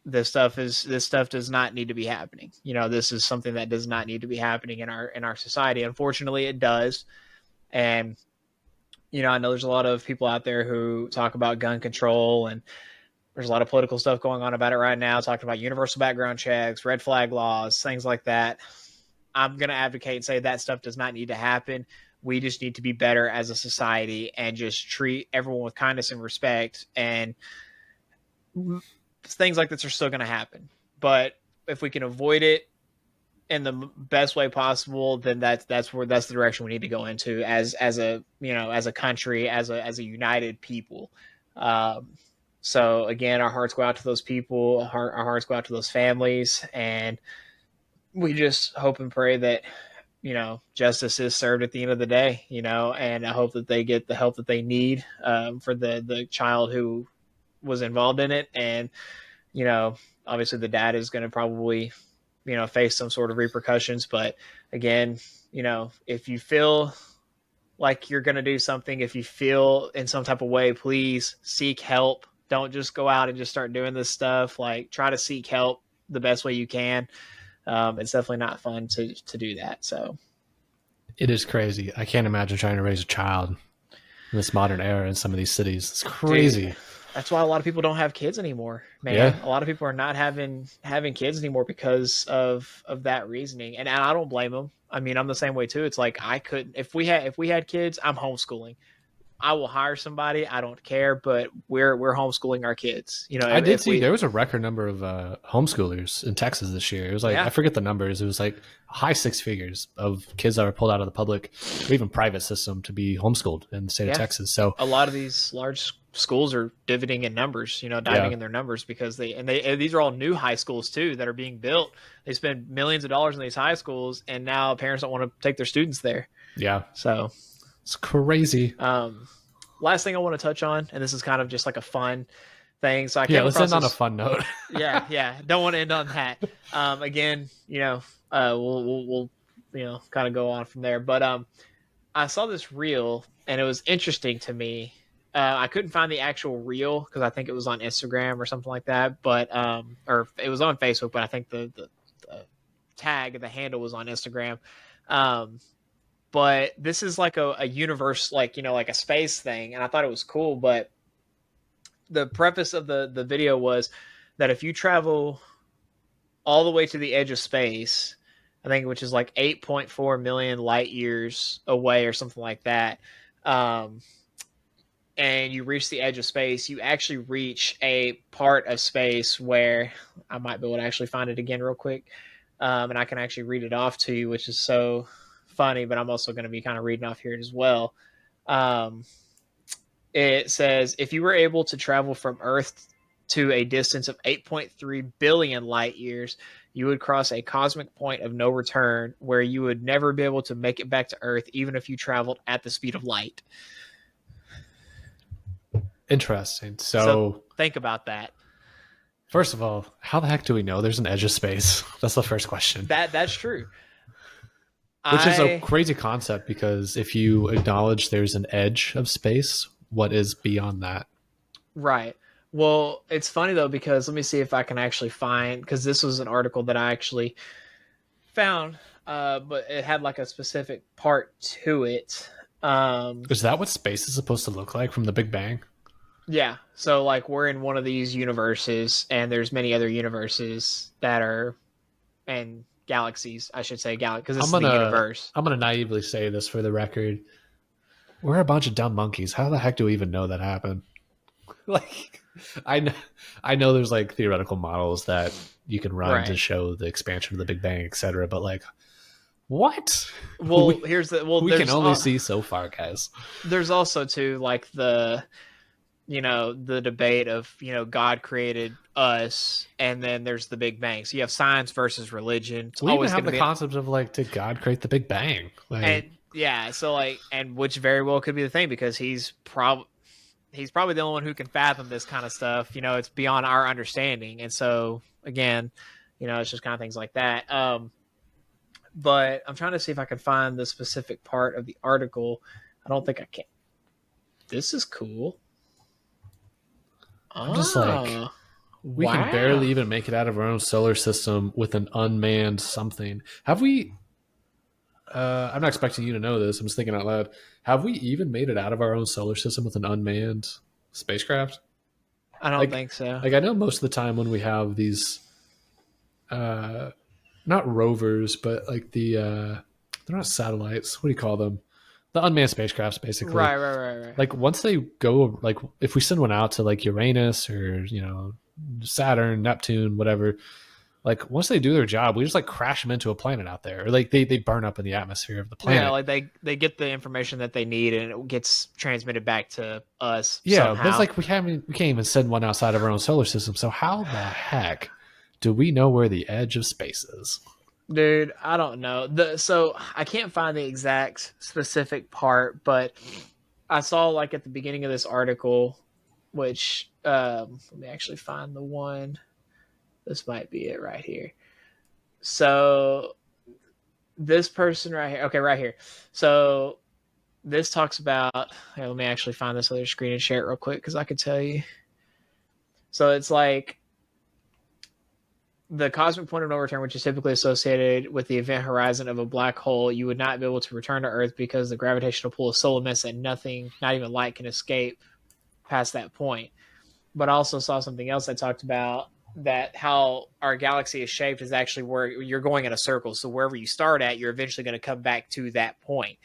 This stuff does not need to be happening. This is something that does not need to be happening in our society. Unfortunately, it does. And I know there's a lot of people out there who talk about gun control, and There's a lot of political stuff going on about it right now, talking about universal background checks, red flag laws, things like that. I'm going to advocate and say that stuff does not need to happen. We just need to be better as a society and just treat everyone with kindness and respect. And things like this are still going to happen. But if we can avoid it in the best way possible, then that's the direction we need to go into as a as a country, as a united people. So again, our hearts go out to those people. Our hearts go out to those families, and we just hope and pray that justice is served at the end of the day. And I hope that they get the help that they need for the child who was involved in it. And obviously the dad is going to probably face some sort of repercussions. But again, if you feel like you're going to do something, if you feel in some type of way, please seek help. Don't just go out and just start doing this stuff. Like, try to seek help the best way you can. It's definitely not fun to do that. So it is crazy. I can't imagine trying to raise a child in this modern era in some of these cities. It's crazy. Dude, that's why a lot of people don't have kids anymore, man. Yeah. A lot of people are not having kids anymore because of that reasoning. And I don't blame them. I mean, I'm the same way too. It's like, I couldn't, if we had kids, I'm homeschooling. I will hire somebody. I don't care, but we're homeschooling our kids. I did see there was a record number of homeschoolers in Texas this year. It was like, I forget the numbers. It was like high six figures of kids that were pulled out of the public or even private system to be homeschooled in the state of Texas. So a lot of these large schools are dividing in numbers, diving in their numbers, because these are all new high schools too that are being built. They spend millions of dollars in these high schools, and now parents don't want to take their students there. Yeah. So it's crazy. Last thing I want to touch on, and this is kind of just like a fun thing. So let's end on a fun note. yeah. Don't want to end on that. Again, we'll kind of go on from there. But I saw this reel, and it was interesting to me. I couldn't find the actual reel because I think it was on Instagram or something like that. But or it was on Facebook, but I think the tag, the handle was on Instagram. But this is like a universe, like a space thing, and I thought it was cool. But the preface of the video was that if you travel all the way to the edge of space, I think, which is like 8.4 million light years away or something like that, and you reach the edge of space, you actually reach a part of space where I might be able to actually find it again real quick, and I can actually read it off to you, which is so funny, but I'm also going to be kind of reading off here as well. It says, if you were able to travel from Earth to a distance of 8.3 billion light years, you would cross a cosmic point of no return where you would never be able to make it back to Earth, even if you traveled at the speed of light. Interesting. So think about that. First of all, how the heck do we know there's an edge of space? That's the first question. That's true. Which is a crazy concept, because if you acknowledge there's an edge of space, what is beyond that? Right. Well, it's funny though, because let me see if I can actually find, because this was an article that I actually found, but it had like a specific part to it. Is that what space is supposed to look like from the Big Bang? Yeah. So like, we're in one of these universes, and there's many other universes that are, and galaxies, I should say, because this is the universe. I'm gonna naively say this for the record: we're a bunch of dumb monkeys. How the heck do we even know that happened? Like, I know there's like theoretical models that you can run to show the expansion of the Big Bang, etc. But like, what? Well, we can only see so far, guys. There's also too, like, the debate of, God created us, and then there's the Big Bang. So you have science versus religion. We even have the concept of, like, did God create the Big Bang? Like, and yeah, so like, and which very well could be the thing, because he's probably the only one who can fathom this kind of stuff. It's beyond our understanding. And so again, it's just kind of things like that. But I'm trying to see if I can find the specific part of the article. I don't think I can. This is cool. I'm just like, we can barely even make it out of our own solar system with an unmanned something. Have we? I'm not expecting you to know this. I'm just thinking out loud. Have we even made it out of our own solar system with an unmanned spacecraft? I don't think so. Like I know most of the time when we have these, not rovers, but like they're not satellites. What do you call them? The unmanned spacecrafts, basically. Right. Like once they go, like if we send one out to like Uranus or Saturn, Neptune, whatever, like once they do their job, we just like crash them into a planet out there, or like they burn up in the atmosphere of the planet. Yeah, like they get the information that they need, and it gets transmitted back to us Yeah, but it's somehow. like we can't even send one outside of our own solar system. So how the heck do we know where the edge of space is? Dude, I don't know. So I can't find the exact specific part, but I saw like at the beginning of this article, which let me actually find the one. This might be it right here. So this person right here, okay, right here. So this talks about. Here, let me actually find this other screen and share it real quick because I could tell you. So it's like the cosmic point of no return, which is typically associated with the event horizon of a black hole, you would not be able to return to Earth because the gravitational pull is so immense that nothing, not even light, can escape past that point. But I also saw something else that talked about that how our galaxy is shaped is actually where you're going in a circle. So wherever you start at, you're eventually going to come back to that point.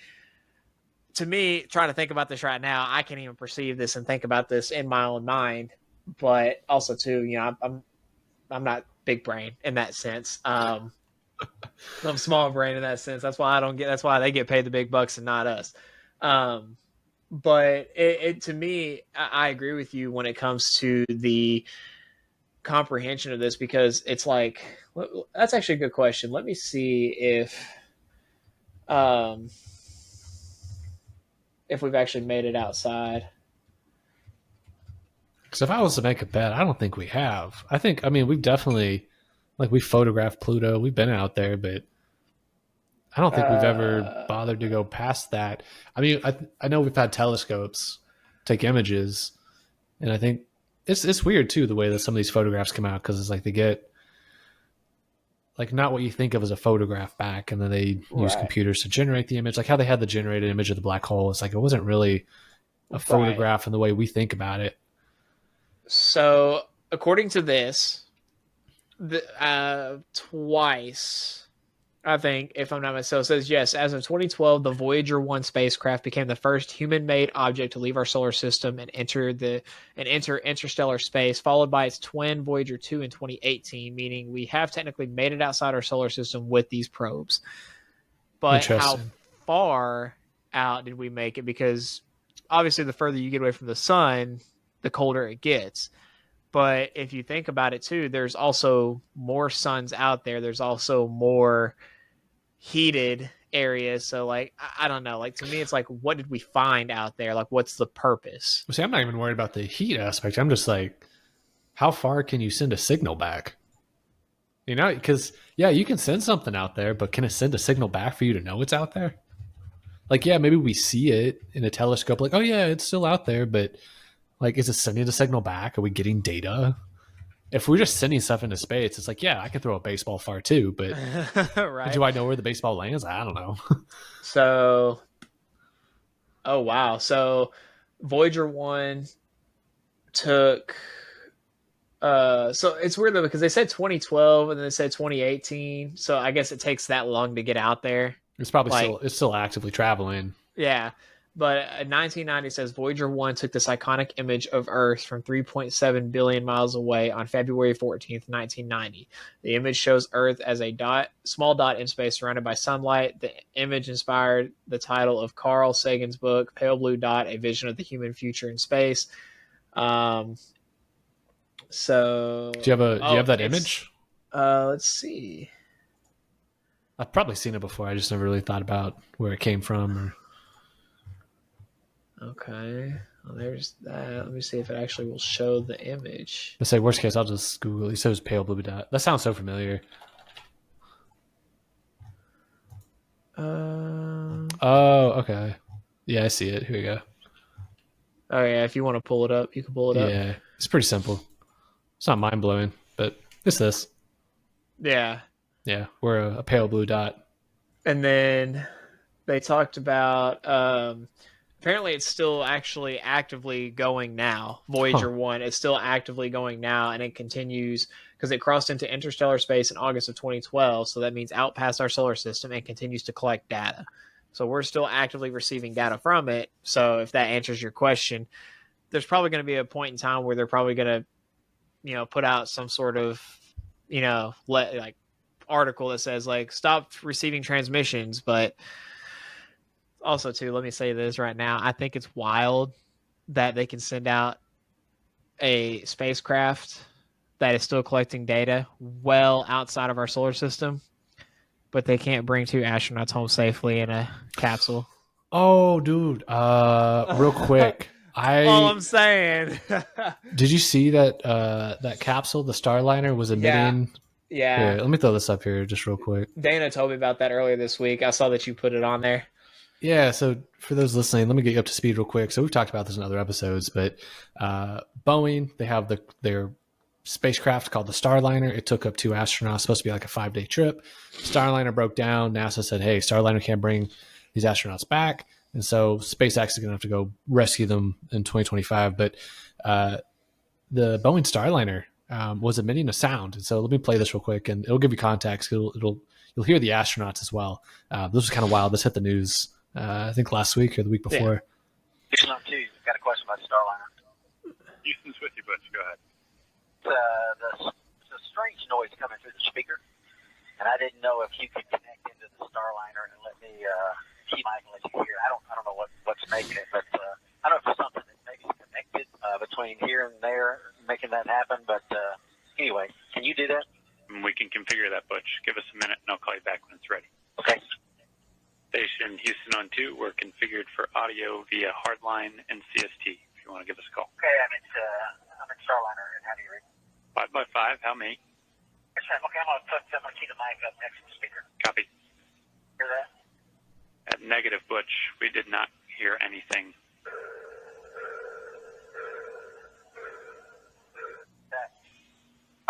To me, trying to think about this right now, I can't even perceive this and think about this in my own mind. But also, too, I'm not big brain in that sense. I'm small brain in that sense. That's why I don't get. That's why they get paid the big bucks and not us. But it to me, I agree with you when it comes to the comprehension of this because it's like that's actually a good question. Let me see um, if we've actually made it outside. Because if I was to make a bet, I don't think we have. I mean, we've definitely, like, we photographed Pluto. We've been out there, but I don't think we've ever bothered to go past that. I mean, I know we've had telescopes take images, and I think it's weird too the way that some of these photographs come out because it's like they get like not what you think of as a photograph back, and then they use computers to generate the image, like how they had the generated image of the black hole. It's like it wasn't really a photograph in the way we think about it. So, according to this, twice, I think, if I'm not mistaken, it says yes. As of 2012, the Voyager 1 spacecraft became the first human-made object to leave our solar system and enter interstellar space, followed by its twin Voyager 2 in 2018. Meaning, we have technically made it outside our solar system with these probes. But how far out did we make it? Because obviously, the further you get away from the sun, the colder it gets. But if you think about it too, there's also more suns out there. There's also more heated areas. So like, I don't know. Like to me, it's like, what did we find out there? Like, what's the purpose? See, I'm not even worried about the heat aspect. I'm just like, how far can you send a signal back? Because yeah, you can send something out there, but can it send a signal back for you to know it's out there? Like, yeah, maybe we see it in a telescope, like, oh yeah, it's still out there, but like, is it sending the signal back? Are we getting data? If we're just sending stuff into space, it's like, yeah, I can throw a baseball far too, but right. Do I know where the baseball lands? I don't know. So, oh wow. So Voyager 1 took so it's weird though because they said 2012 and then they said 2018. So I guess it takes that long to get out there. It's probably still actively traveling. Yeah. But 1990 says Voyager 1 took this iconic image of Earth from 3.7 billion miles away on February 14th, 1990. The image shows Earth as a small dot in space surrounded by sunlight. The image inspired the title of Carl Sagan's book, Pale Blue Dot, A Vision of the Human Future in Space. So do you have that image? Let's see. I've probably seen it before. I just never really thought about where it came from. Okay. Well, there's that. Let me see if it actually will show the image. Let's say worst case, I'll just Google it. It says Pale Blue Dot. That sounds so familiar. Oh, okay. Yeah, I see it. Here we go. Oh yeah, if you want to pull it up, you can pull it up. Yeah, it's pretty simple. It's not mind blowing, but it's this. Yeah. Yeah, we're a pale blue dot. And then they talked about Apparently, it's still actually actively going now. Voyager 1 is still actively going now, and it continues because it crossed into interstellar space in August of 2012. So that means out past our solar system and continues to collect data. So we're still actively receiving data from it. So if that answers your question, there's probably going to be a point in time where they're probably going to, put out some sort of, like article that says like stop receiving transmissions. But also, too, let me say this right now. I think it's wild that they can send out a spacecraft that is still collecting data well outside of our solar system, but they can't bring 2 astronauts home safely in a capsule. Oh, dude. Real quick. All I'm saying. Did you see that that capsule, the Starliner, was emitting? Yeah. Here, let me throw this up here just real quick. Dana told me about that earlier this week. I saw that you put it on there. Yeah, so for those listening, let me get you up to speed real quick. So we've talked about this in other episodes, but Boeing, they have their spacecraft called the Starliner. It took up 2 astronauts, supposed to be like a 5-day trip. Starliner broke down. NASA said, hey, Starliner can't bring these astronauts back. And so SpaceX is going to have to go rescue them in 2025. But the Boeing Starliner was emitting a sound. And so let me play this real quick, and it'll give you context. You'll hear the astronauts as well. This was kind of wild. This hit the news, I think last week or the week before. Houston on 2, got a question about Starliner. Houston's with you, Butch. Go ahead. There's a strange noise coming through the speaker, and I didn't know if you could connect into the Starliner and let me keep mic and let you hear. I don't know what's making it, but I don't know if it's something that maybe is connected between here and there, making that happen. But anyway, can you do that? We can configure that, Butch. Give us a minute, and I'll call you back when it's ready. Okay. Station Houston on 2, we're configured for audio via hardline and CST. If you want to give us a call. Okay, I'm in Starliner, and how do you read? 5x5, how many? Yes, sir. Okay, I'm gonna keep the mic up next to the speaker. Copy. Hear that? At negative, Butch, we did not hear anything.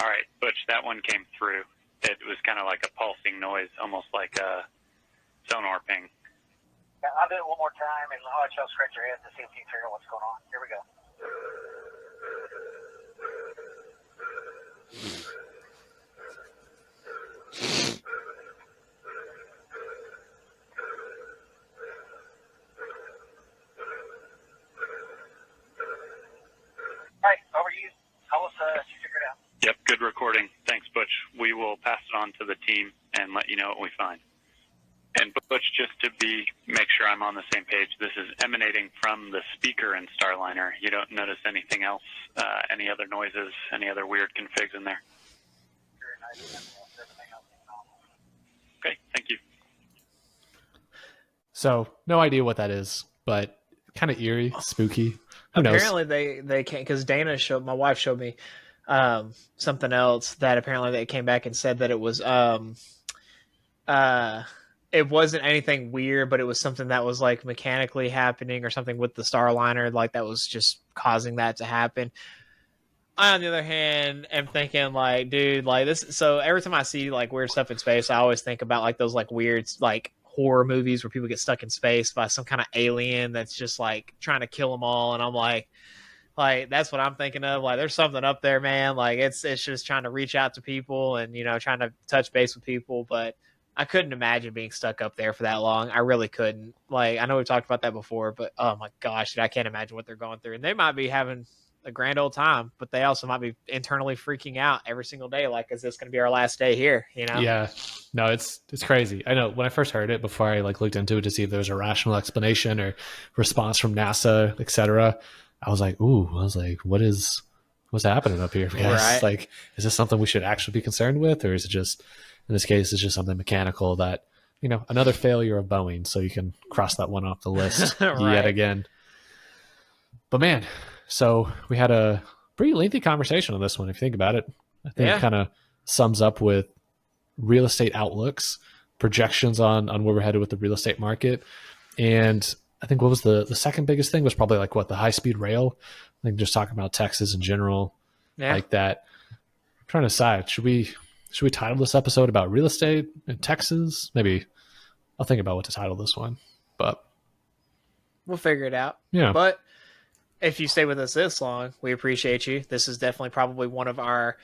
All right, Butch, that one came through. It was kind of like a pulsing noise, almost like a sonar ping. Yeah, I'll do it one more time, and I'll let y'all scratch your heads to see if you can figure out what's going on. Here we go. All right, over to you. Tell us if you figure it out. Yep, good recording. Thanks, Butch. We will pass it on to the team and let you know what we find. And Butch, just to make sure I'm on the same page, this is emanating from the speaker in Starliner. You don't notice anything else, any other noises, any other weird configs in there? Okay, thank you. So no idea what that is, but kind of eerie, spooky. Who knows? Apparently they can't, because my wife showed me something else that apparently they came back and said that it was it wasn't anything weird, but it was something that was like mechanically happening or something with the Starliner, like that was just causing that to happen. I, on the other hand, am thinking like, dude, like this. So every time I see like weird stuff in space, I always think about like those like weird like horror movies where people get stuck in space by some kind of alien that's just like trying to kill them all. And I'm like that's what I'm thinking of. Like there's something up there, man. Like it's just trying to reach out to people and trying to touch base with people, but I couldn't imagine being stuck up there for that long. I really couldn't. Like, I know we've talked about that before, but oh my gosh, dude, I can't imagine what they're going through. And they might be having a grand old time, but they also might be internally freaking out every single day. Like, is this going to be our last day here? Yeah, no, it's crazy. I know when I first heard it, before I like looked into it to see if there was a rational explanation or response from NASA, etc. I was like, what's happening up here, guys? Right. Like, is this something we should actually be concerned with, or is it just, in this case, it's just something mechanical that, another failure of Boeing, so you can cross that one off the list Right. yet again. But man, so we had a pretty lengthy conversation on this one, if you think about it. I think it kind of sums up with real estate outlooks, projections on where we're headed with the real estate market. And I think what was the second biggest thing was probably like the high-speed rail. I think just talking about Texas in general, like that. I'm trying to decide, should we title this episode about real estate in Texas? Maybe I'll think about what to title this one. But We'll figure it out. Yeah. But if you stay with us this long, we appreciate you. This is definitely probably one of our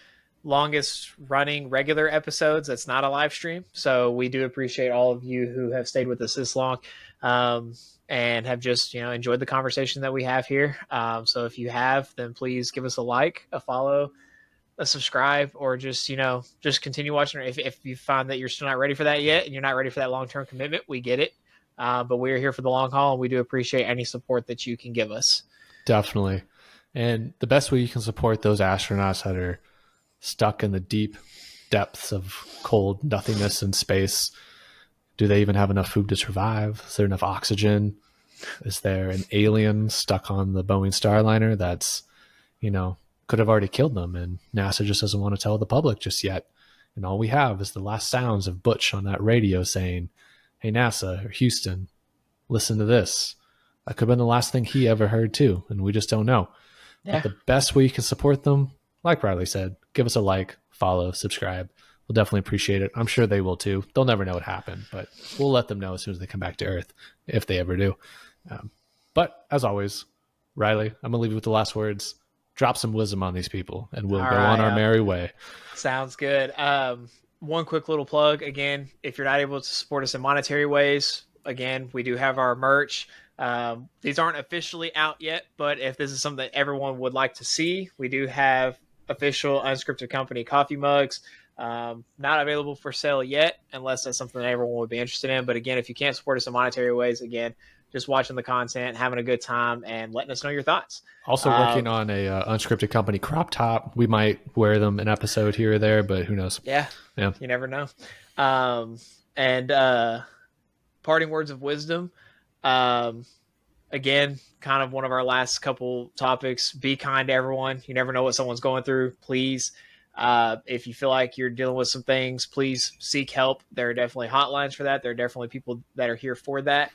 longest running regular episodes that's not a live stream. So we do appreciate all of you who have stayed with us this long, and have just, enjoyed the conversation that we have here. So if you have, then please give us a like, a follow, a subscribe, or just, just continue watching. If you find that you're still not ready for that yet and you're not ready for that long-term commitment, we get it. But we're here for the long haul, and we do appreciate any support that you can give us. Definitely. And the best way you can support those astronauts that are stuck in the deep depths of cold nothingness in space. Do they even have enough food to survive? Is there enough oxygen? Is there an alien stuck on the Boeing Starliner that's, could have already killed them, and NASA just doesn't want to tell the public just yet? And all we have is the last sounds of Butch on that radio saying, "Hey, NASA or Houston, listen to this." That could have been the last thing he ever heard too, and we just don't know. Yeah. But the best way you can support them, like Riley said, give us a like, follow, subscribe. We'll definitely appreciate it. I'm sure they will too. They'll never know what happened, but we'll let them know as soon as they come back to Earth, if they ever do. But as always, Riley, I'm going to leave you with the last words. Drop some wisdom on these people, and we'll go on our merry way. Sounds good. One quick little plug. Again, if you're not able to support us in monetary ways, again, we do have our merch. These aren't officially out yet, but if this is something that everyone would like to see, we do have official Unscripted Company coffee mugs. Not available for sale yet, unless that's something that everyone would be interested in. But again, if you can't support us in monetary ways, again, just watching the content, having a good time, and letting us know your thoughts. Also working on a Unscripted Company crop top. We might wear them an episode here or there, but who knows? Yeah. You never know. And parting words of wisdom. Again, kind of one of our last couple topics. Be kind to everyone. You never know what someone's going through. Please, if you feel like you're dealing with some things, please seek help. There are definitely hotlines for that. There are definitely people that are here for that.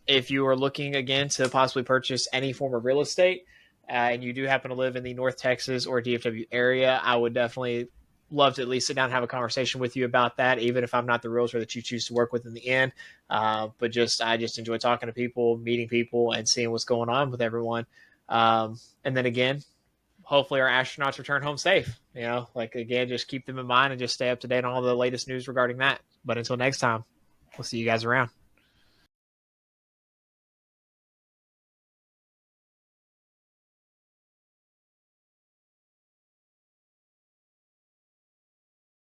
If you are looking, again, to possibly purchase any form of real estate, and you do happen to live in the North Texas or DFW area, I would definitely love to at least sit down and have a conversation with you about that, even if I'm not the realtor that you choose to work with in the end. But I just enjoy talking to people, meeting people, and seeing what's going on with everyone. And then again, hopefully our astronauts return home safe. Again, just keep them in mind and just stay up to date on all the latest news regarding that. But until next time, we'll see you guys around.